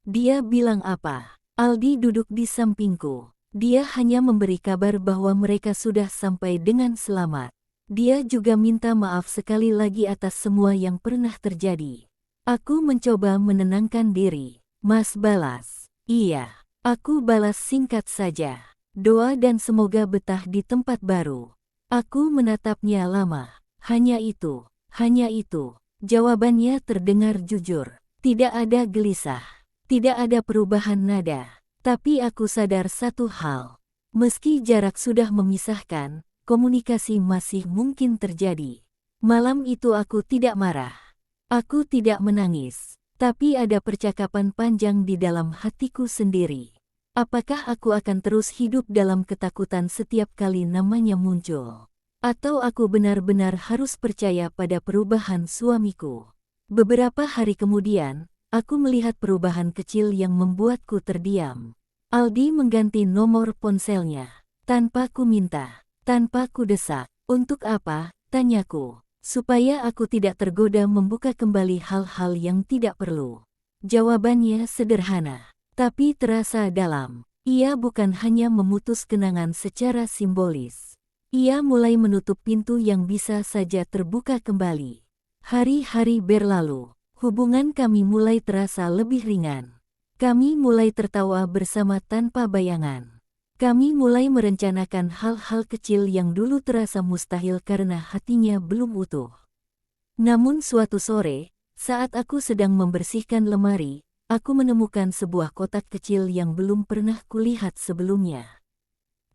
Dia bilang apa? Aldi duduk di sampingku. Dia hanya memberi kabar bahwa mereka sudah sampai dengan selamat. Dia juga minta maaf sekali lagi atas semua yang pernah terjadi. Aku mencoba menenangkan diri. Mas balas. Iya. Aku balas singkat saja. Doa dan semoga betah di tempat baru. Aku menatapnya lama. Hanya itu. Hanya itu. Jawabannya terdengar jujur. Tidak ada gelisah. Tidak ada perubahan nada. Tapi aku sadar satu hal. Meski jarak sudah memisahkan, komunikasi masih mungkin terjadi. Malam itu aku tidak marah. Aku tidak menangis. Tapi ada percakapan panjang di dalam hatiku sendiri. Apakah aku akan terus hidup dalam ketakutan setiap kali namanya muncul? Atau aku benar-benar harus percaya pada perubahan suamiku? Beberapa hari kemudian, aku melihat perubahan kecil yang membuatku terdiam. Aldi mengganti nomor ponselnya. Tanpa ku minta, tanpa ku desak. Untuk apa? Tanyaku. Supaya aku tidak tergoda membuka kembali hal-hal yang tidak perlu. Jawabannya sederhana, tapi terasa dalam. Ia bukan hanya memutus kenangan secara simbolis. Ia mulai menutup pintu yang bisa saja terbuka kembali. Hari-hari berlalu. Hubungan kami mulai terasa lebih ringan. Kami mulai tertawa bersama tanpa bayangan. Kami mulai merencanakan hal-hal kecil yang dulu terasa mustahil karena hatinya belum utuh. Namun suatu sore, saat aku sedang membersihkan lemari, aku menemukan sebuah kotak kecil yang belum pernah kulihat sebelumnya.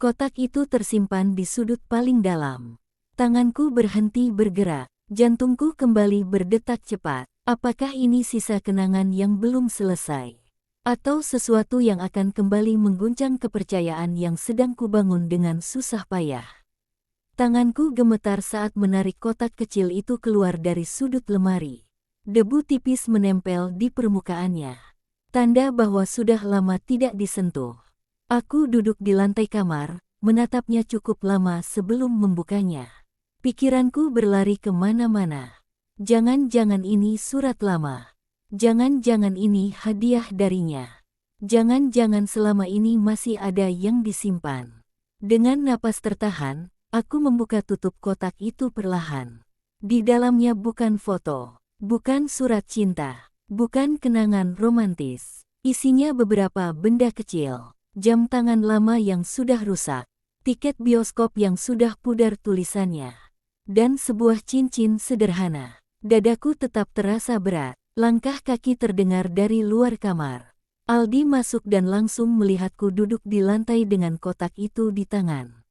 Kotak itu tersimpan di sudut paling dalam. Tanganku berhenti bergerak, jantungku kembali berdetak cepat. Apakah ini sisa kenangan yang belum selesai? Atau sesuatu yang akan kembali mengguncang kepercayaan yang sedang kubangun dengan susah payah? Tanganku gemetar saat menarik kotak kecil itu keluar dari sudut lemari. Debu tipis menempel di permukaannya. Tanda bahwa sudah lama tidak disentuh. Aku duduk di lantai kamar, menatapnya cukup lama sebelum membukanya. Pikiranku berlari kemana-mana. Jangan-jangan ini surat lama. Jangan-jangan ini hadiah darinya. Jangan-jangan selama ini masih ada yang disimpan. Dengan napas tertahan, aku membuka tutup kotak itu perlahan. Di dalamnya bukan foto, bukan surat cinta, bukan kenangan romantis. Isinya beberapa benda kecil, jam tangan lama yang sudah rusak, tiket bioskop yang sudah pudar tulisannya, dan sebuah cincin sederhana. Dadaku tetap terasa berat, langkah kaki terdengar dari luar kamar. Aldi masuk dan langsung melihatku duduk di lantai dengan kotak itu di tangan.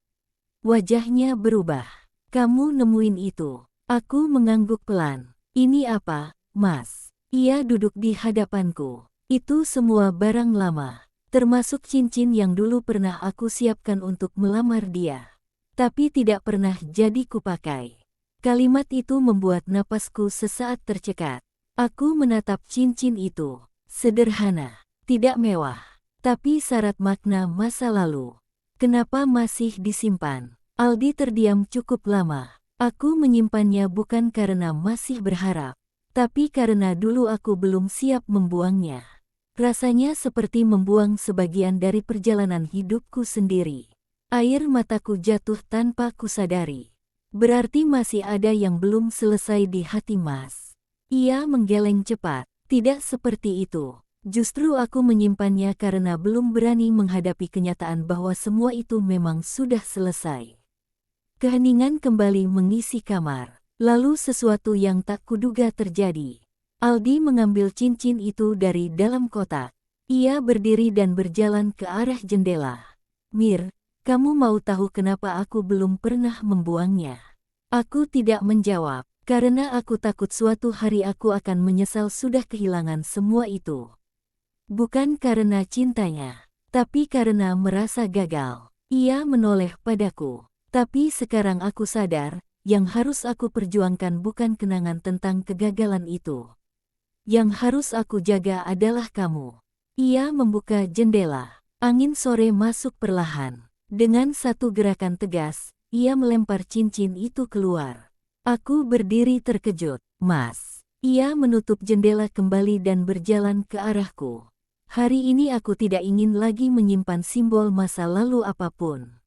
Wajahnya berubah. Kamu nemuin itu? Aku mengangguk pelan. Ini apa, Mas? Ia duduk di hadapanku. Itu semua barang lama, termasuk cincin yang dulu pernah aku siapkan untuk melamar dia, tapi tidak pernah jadi kupakai. Kalimat itu membuat napasku sesaat tercekat. Aku menatap cincin itu. Sederhana, tidak mewah, tapi syarat makna masa lalu. Kenapa masih disimpan? Aldi terdiam cukup lama. Aku menyimpannya bukan karena masih berharap, tapi karena dulu aku belum siap membuangnya. Rasanya seperti membuang sebagian dari perjalanan hidupku sendiri. Air mataku jatuh tanpa kusadari. Berarti masih ada yang belum selesai di hati Mas. Ia menggeleng cepat. Tidak seperti itu. Justru aku menyimpannya karena belum berani menghadapi kenyataan bahwa semua itu memang sudah selesai. Keheningan kembali mengisi kamar. Lalu sesuatu yang tak kuduga terjadi. Aldi mengambil cincin itu dari dalam kotak. Ia berdiri dan berjalan ke arah jendela. Mir, kamu mau tahu kenapa aku belum pernah membuangnya? Aku tidak menjawab, karena aku takut suatu hari aku akan menyesal sudah kehilangan semua itu. Bukan karena cintanya, tapi karena merasa gagal. Ia menoleh padaku. Tapi sekarang aku sadar, yang harus aku perjuangkan bukan kenangan tentang kegagalan itu. Yang harus aku jaga adalah kamu. Ia membuka jendela. Angin sore masuk perlahan. Dengan satu gerakan tegas, ia melempar cincin itu keluar. Aku berdiri terkejut. Mas. Ia menutup jendela kembali dan berjalan ke arahku. Hari ini aku tidak ingin lagi menyimpan simbol masa lalu apapun.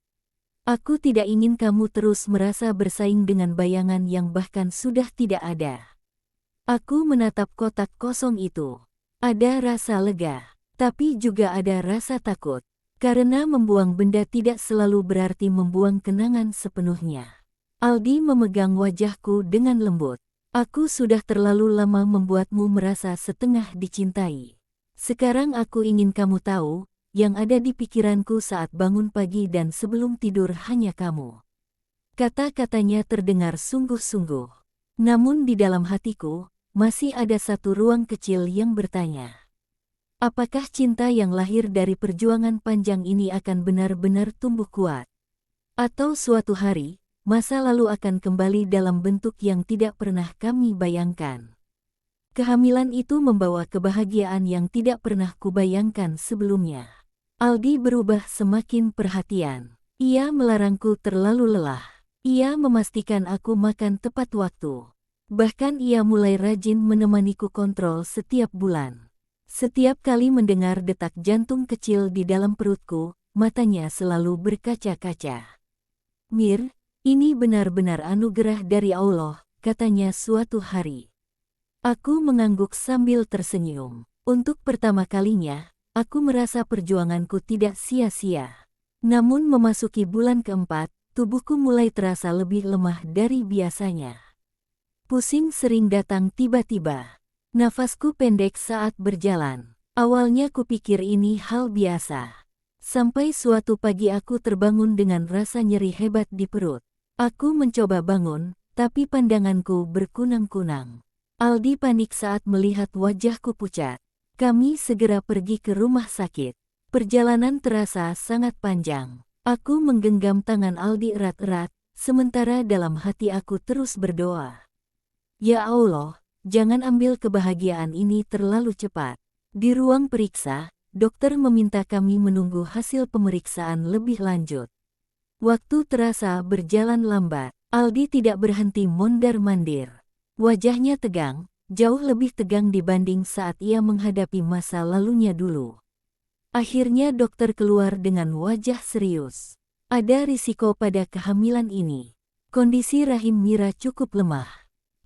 Aku tidak ingin kamu terus merasa bersaing dengan bayangan yang bahkan sudah tidak ada. Aku menatap kotak kosong itu. Ada rasa lega, tapi juga ada rasa takut. Karena membuang benda tidak selalu berarti membuang kenangan sepenuhnya. Aldi memegang wajahku dengan lembut. Aku sudah terlalu lama membuatmu merasa setengah dicintai. Sekarang aku ingin kamu tahu, yang ada di pikiranku saat bangun pagi dan sebelum tidur hanya kamu. Kata-katanya terdengar sungguh-sungguh. Namun di dalam hatiku, masih ada satu ruang kecil yang bertanya. Apakah cinta yang lahir dari perjuangan panjang ini akan benar-benar tumbuh kuat? Atau suatu hari, masa lalu akan kembali dalam bentuk yang tidak pernah kami bayangkan? Kehamilan itu membawa kebahagiaan yang tidak pernah kubayangkan sebelumnya. Aldi berubah semakin perhatian. Ia melarangku terlalu lelah. Ia memastikan aku makan tepat waktu. Bahkan ia mulai rajin menemaniku kontrol setiap bulan. Setiap kali mendengar detak jantung kecil di dalam perutku, matanya selalu berkaca-kaca. Mir, ini benar-benar anugerah dari Allah, katanya suatu hari. Aku mengangguk sambil tersenyum. Untuk pertama kalinya, aku merasa perjuanganku tidak sia-sia. Namun memasuki bulan keempat, tubuhku mulai terasa lebih lemah dari biasanya. Pusing sering datang tiba-tiba. Nafasku pendek saat berjalan. Awalnya kupikir ini hal biasa. Sampai suatu pagi aku terbangun dengan rasa nyeri hebat di perut. Aku mencoba bangun, tapi pandanganku berkunang-kunang. Aldi panik saat melihat wajahku pucat. Kami segera pergi ke rumah sakit. Perjalanan terasa sangat panjang. Aku menggenggam tangan Aldi erat-erat, sementara dalam hati aku terus berdoa. Ya Allah, jangan ambil kebahagiaan ini terlalu cepat. Di ruang periksa, dokter meminta kami menunggu hasil pemeriksaan lebih lanjut. Waktu terasa berjalan lambat. Aldi tidak berhenti mondar-mandir. Wajahnya tegang, jauh lebih tegang dibanding saat ia menghadapi masa lalunya dulu. Akhirnya dokter keluar dengan wajah serius. Ada risiko pada kehamilan ini. Kondisi rahim Mira cukup lemah.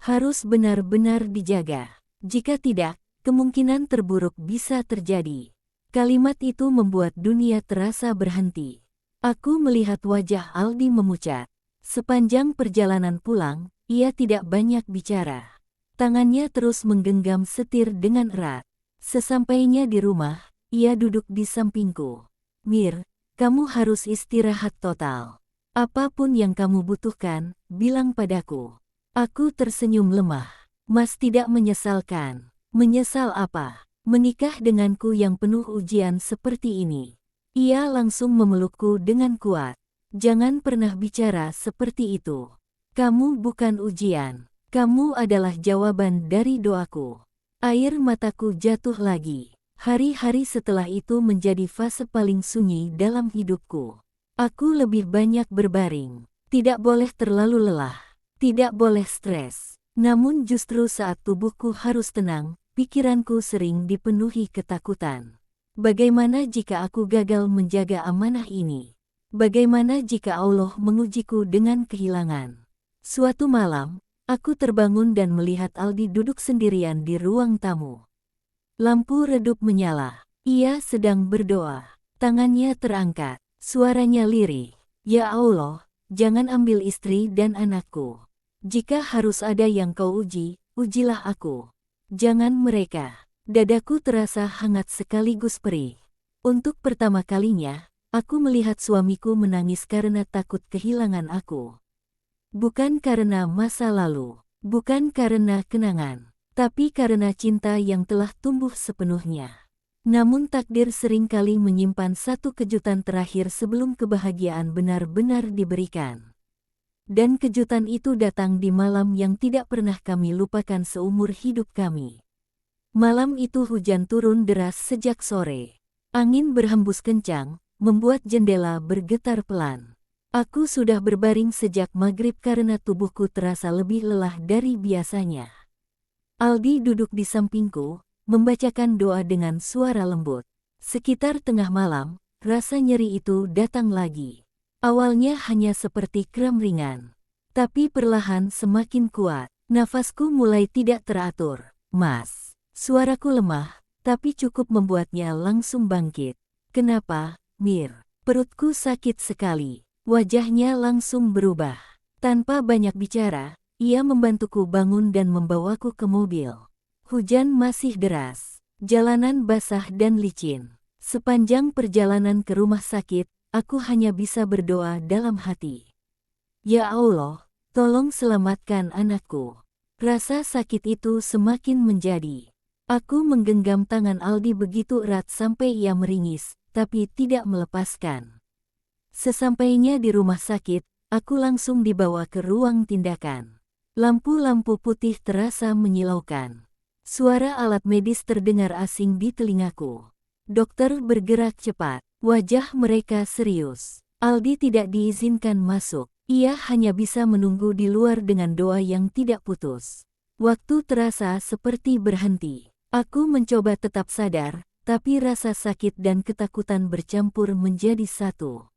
Harus benar-benar dijaga. Jika tidak, kemungkinan terburuk bisa terjadi. Kalimat itu membuat dunia terasa berhenti. Aku melihat wajah Aldi memucat. Sepanjang perjalanan pulang, ia tidak banyak bicara. Tangannya terus menggenggam setir dengan erat. Sesampainya di rumah, ia duduk di sampingku. Mir, kamu harus istirahat total. Apapun yang kamu butuhkan, bilang padaku. Aku tersenyum lemah. Mas tidak menyesalkan. Menyesal apa? Menikah denganku yang penuh ujian seperti ini. Ia langsung memelukku dengan kuat. Jangan pernah bicara seperti itu. Kamu bukan ujian. Kamu adalah jawaban dari doaku. Air mataku jatuh lagi. Hari-hari setelah itu menjadi fase paling sunyi dalam hidupku. Aku lebih banyak berbaring. Tidak boleh terlalu lelah. Tidak boleh stres. Namun justru saat tubuhku harus tenang, pikiranku sering dipenuhi ketakutan. Bagaimana jika aku gagal menjaga amanah ini? Bagaimana jika Allah mengujiku dengan kehilangan? Suatu malam, aku terbangun dan melihat Aldi duduk sendirian di ruang tamu. Lampu redup menyala. Ia sedang berdoa. Tangannya terangkat. Suaranya lirih. Ya Allah, jangan ambil istri dan anakku. Jika harus ada yang kau uji, ujilah aku. Jangan mereka. Dadaku terasa hangat sekaligus perih. Untuk pertama kalinya, aku melihat suamiku menangis karena takut kehilangan aku. Bukan karena masa lalu, bukan karena kenangan, tapi karena cinta yang telah tumbuh sepenuhnya. Namun takdir seringkali menyimpan satu kejutan terakhir sebelum kebahagiaan benar-benar diberikan. Dan kejutan itu datang di malam yang tidak pernah kami lupakan seumur hidup kami. Malam itu hujan turun deras sejak sore. Angin berhembus kencang, membuat jendela bergetar pelan. Aku sudah berbaring sejak maghrib karena tubuhku terasa lebih lelah dari biasanya. Aldi duduk di sampingku, membacakan doa dengan suara lembut. Sekitar tengah malam, rasa nyeri itu datang lagi. Awalnya hanya seperti kram ringan. Tapi perlahan semakin kuat. Nafasku mulai tidak teratur. Mas, suaraku lemah, tapi cukup membuatnya langsung bangkit. Kenapa, Mir? Perutku sakit sekali. Wajahnya langsung berubah. Tanpa banyak bicara, ia membantuku bangun dan membawaku ke mobil. Hujan masih deras. Jalanan basah dan licin. Sepanjang perjalanan ke rumah sakit, aku hanya bisa berdoa dalam hati. Ya Allah, tolong selamatkan anakku. Rasa sakit itu semakin menjadi. Aku menggenggam tangan Aldi begitu erat sampai ia meringis, tapi tidak melepaskan. Sesampainya di rumah sakit, aku langsung dibawa ke ruang tindakan. Lampu-lampu putih terasa menyilaukan. Suara alat medis terdengar asing di telingaku. Dokter bergerak cepat. Wajah mereka serius. Aldi tidak diizinkan masuk. Ia hanya bisa menunggu di luar dengan doa yang tidak putus. Waktu terasa seperti berhenti. Aku mencoba tetap sadar, tapi rasa sakit dan ketakutan bercampur menjadi satu.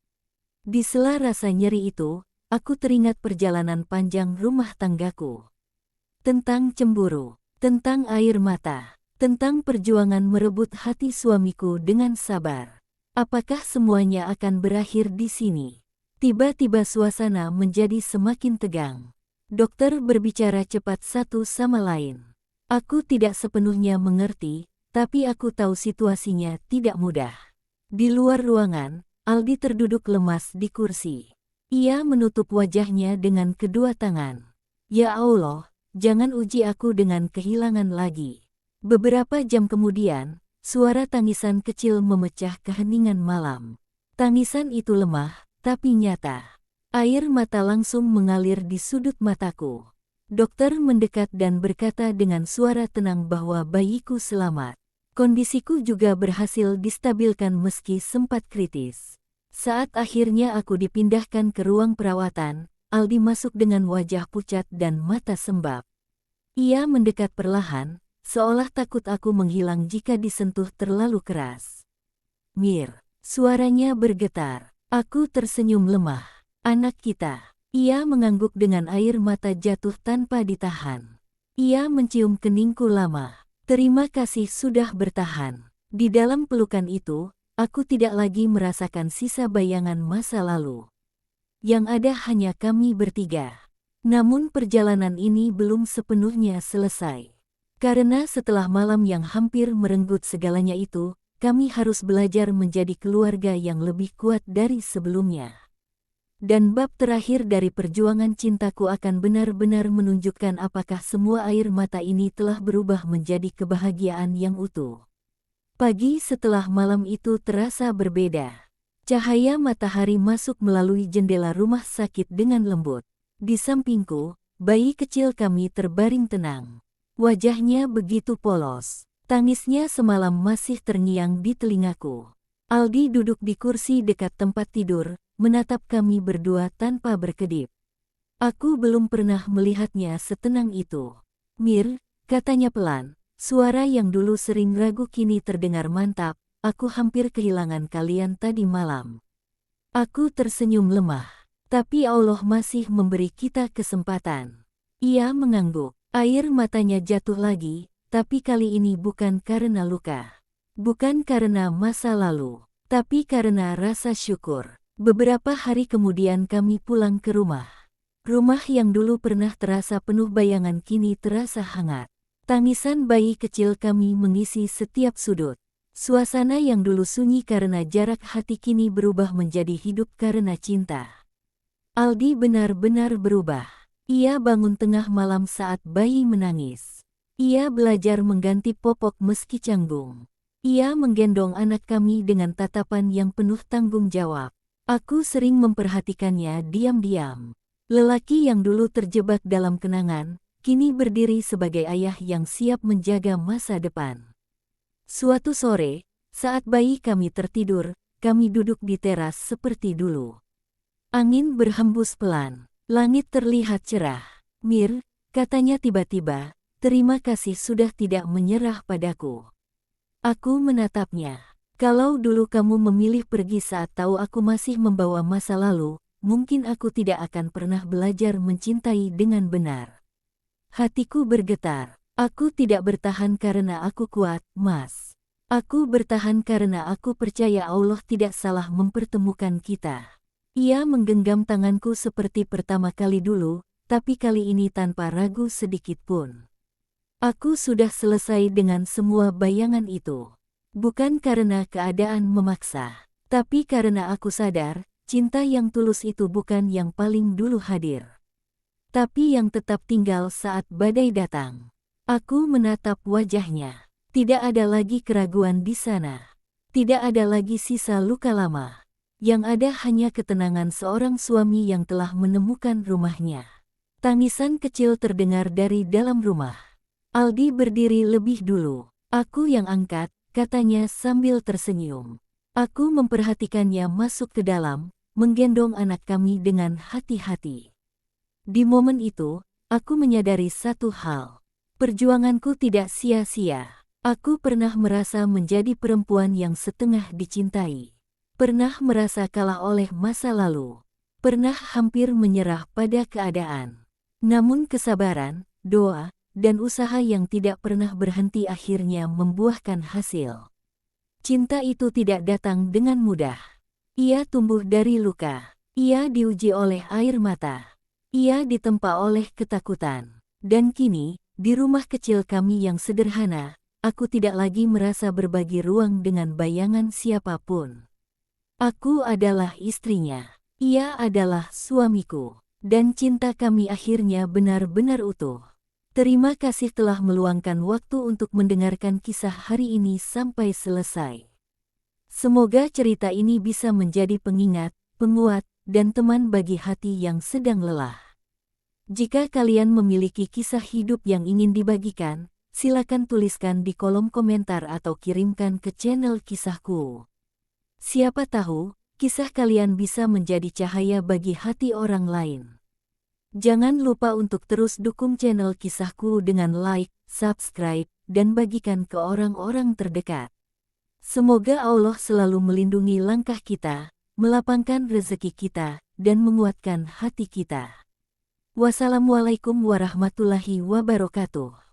Di sela rasa nyeri itu, aku teringat perjalanan panjang rumah tanggaku. Tentang cemburu, tentang air mata, tentang perjuangan merebut hati suamiku dengan sabar. Apakah semuanya akan berakhir di sini? Tiba-tiba suasana menjadi semakin tegang. Dokter berbicara cepat satu sama lain. Aku tidak sepenuhnya mengerti, tapi aku tahu situasinya tidak mudah. Di luar ruangan, Aldi terduduk lemas di kursi. Ia menutup wajahnya dengan kedua tangan. Ya Allah, jangan uji aku dengan kehilangan lagi. Beberapa jam kemudian, suara tangisan kecil memecah keheningan malam. Tangisan itu lemah, tapi nyata. Air mata langsung mengalir di sudut mataku. Dokter mendekat dan berkata dengan suara tenang bahwa bayiku selamat. Kondisiku juga berhasil distabilkan meski sempat kritis. Saat akhirnya aku dipindahkan ke ruang perawatan, Aldi masuk dengan wajah pucat dan mata sembab. Ia mendekat perlahan, seolah takut aku menghilang jika disentuh terlalu keras. "Mir," suaranya bergetar. Aku tersenyum lemah. "Anak kita." Ia mengangguk dengan air mata jatuh tanpa ditahan. Ia mencium keningku lama. "Terima kasih sudah bertahan." Di dalam pelukan itu, aku tidak lagi merasakan sisa bayangan masa lalu. Yang ada hanya kami bertiga. Namun perjalanan ini belum sepenuhnya selesai. Karena setelah malam yang hampir merenggut segalanya itu, kami harus belajar menjadi keluarga yang lebih kuat dari sebelumnya. Dan bab terakhir dari perjuangan cintaku akan benar-benar menunjukkan apakah semua air mata ini telah berubah menjadi kebahagiaan yang utuh. Pagi setelah malam itu terasa berbeda. Cahaya matahari masuk melalui jendela rumah sakit dengan lembut. Di sampingku, bayi kecil kami terbaring tenang. Wajahnya begitu polos. Tangisnya semalam masih terngiang di telingaku. Aldi duduk di kursi dekat tempat tidur, menatap kami berdua tanpa berkedip. Aku belum pernah melihatnya setenang itu. "Mir," katanya pelan, suara yang dulu sering ragu kini terdengar mantap, "aku hampir kehilangan kalian tadi malam." Aku tersenyum lemah. "Tapi Allah masih memberi kita kesempatan." Ia mengangguk. Air matanya jatuh lagi, tapi kali ini bukan karena luka. Bukan karena masa lalu, tapi karena rasa syukur. Beberapa hari kemudian kami pulang ke rumah. Rumah yang dulu pernah terasa penuh bayangan kini terasa hangat. Tangisan bayi kecil kami mengisi setiap sudut. Suasana yang dulu sunyi karena jarak hati kini berubah menjadi hidup karena cinta. Aldi benar-benar berubah. Ia bangun tengah malam saat bayi menangis. Ia belajar mengganti popok meski canggung. Ia menggendong anak kami dengan tatapan yang penuh tanggung jawab. Aku sering memperhatikannya diam-diam. Lelaki yang dulu terjebak dalam kenangan, kini berdiri sebagai ayah yang siap menjaga masa depan. Suatu sore, saat bayi kami tertidur, kami duduk di teras seperti dulu. Angin berhembus pelan, langit terlihat cerah. "Mir," katanya tiba-tiba, "terima kasih sudah tidak menyerah padaku." Aku menatapnya. "Kalau dulu kamu memilih pergi saat tahu aku masih membawa masa lalu, mungkin aku tidak akan pernah belajar mencintai dengan benar." Hatiku bergetar. "Aku tidak bertahan karena aku kuat, Mas. Aku bertahan karena aku percaya Allah tidak salah mempertemukan kita." Ia menggenggam tanganku seperti pertama kali dulu, tapi kali ini tanpa ragu sedikit pun. Aku sudah selesai dengan semua bayangan itu. Bukan karena keadaan memaksa, tapi karena aku sadar, cinta yang tulus itu bukan yang paling dulu hadir, tapi yang tetap tinggal saat badai datang. Aku menatap wajahnya. Tidak ada lagi keraguan di sana. Tidak ada lagi sisa luka lama. Yang ada hanya ketenangan seorang suami yang telah menemukan rumahnya. Tangisan kecil terdengar dari dalam rumah. Aldi berdiri lebih dulu. "Aku yang angkat," katanya sambil tersenyum. Aku memperhatikannya masuk ke dalam, menggendong anak kami dengan hati-hati. Di momen itu, aku menyadari satu hal. Perjuanganku tidak sia-sia. Aku pernah merasa menjadi perempuan yang setengah dicintai. Pernah merasa kalah oleh masa lalu. Pernah hampir menyerah pada keadaan. Namun kesabaran, doa, dan usaha yang tidak pernah berhenti akhirnya membuahkan hasil. Cinta itu tidak datang dengan mudah. Ia tumbuh dari luka. Ia diuji oleh air mata. Ia ditempa oleh ketakutan. Dan kini, di rumah kecil kami yang sederhana, aku tidak lagi merasa berbagi ruang dengan bayangan siapapun. Aku adalah istrinya. Ia adalah suamiku. Dan cinta kami akhirnya benar-benar utuh. Terima kasih telah meluangkan waktu untuk mendengarkan kisah hari ini sampai selesai. Semoga cerita ini bisa menjadi pengingat, penguat, dan teman bagi hati yang sedang lelah. Jika kalian memiliki kisah hidup yang ingin dibagikan, Silakan tuliskan di kolom komentar atau kirimkan ke channel Kisahku. Siapa tahu, kisah kalian bisa menjadi cahaya bagi hati orang lain. Jangan lupa untuk terus dukung channel Kisahku dengan like, subscribe, dan bagikan ke orang-orang terdekat. Semoga Allah selalu melindungi langkah kita, melapangkan rezeki kita, dan menguatkan hati kita. Wassalamualaikum warahmatullahi wabarakatuh.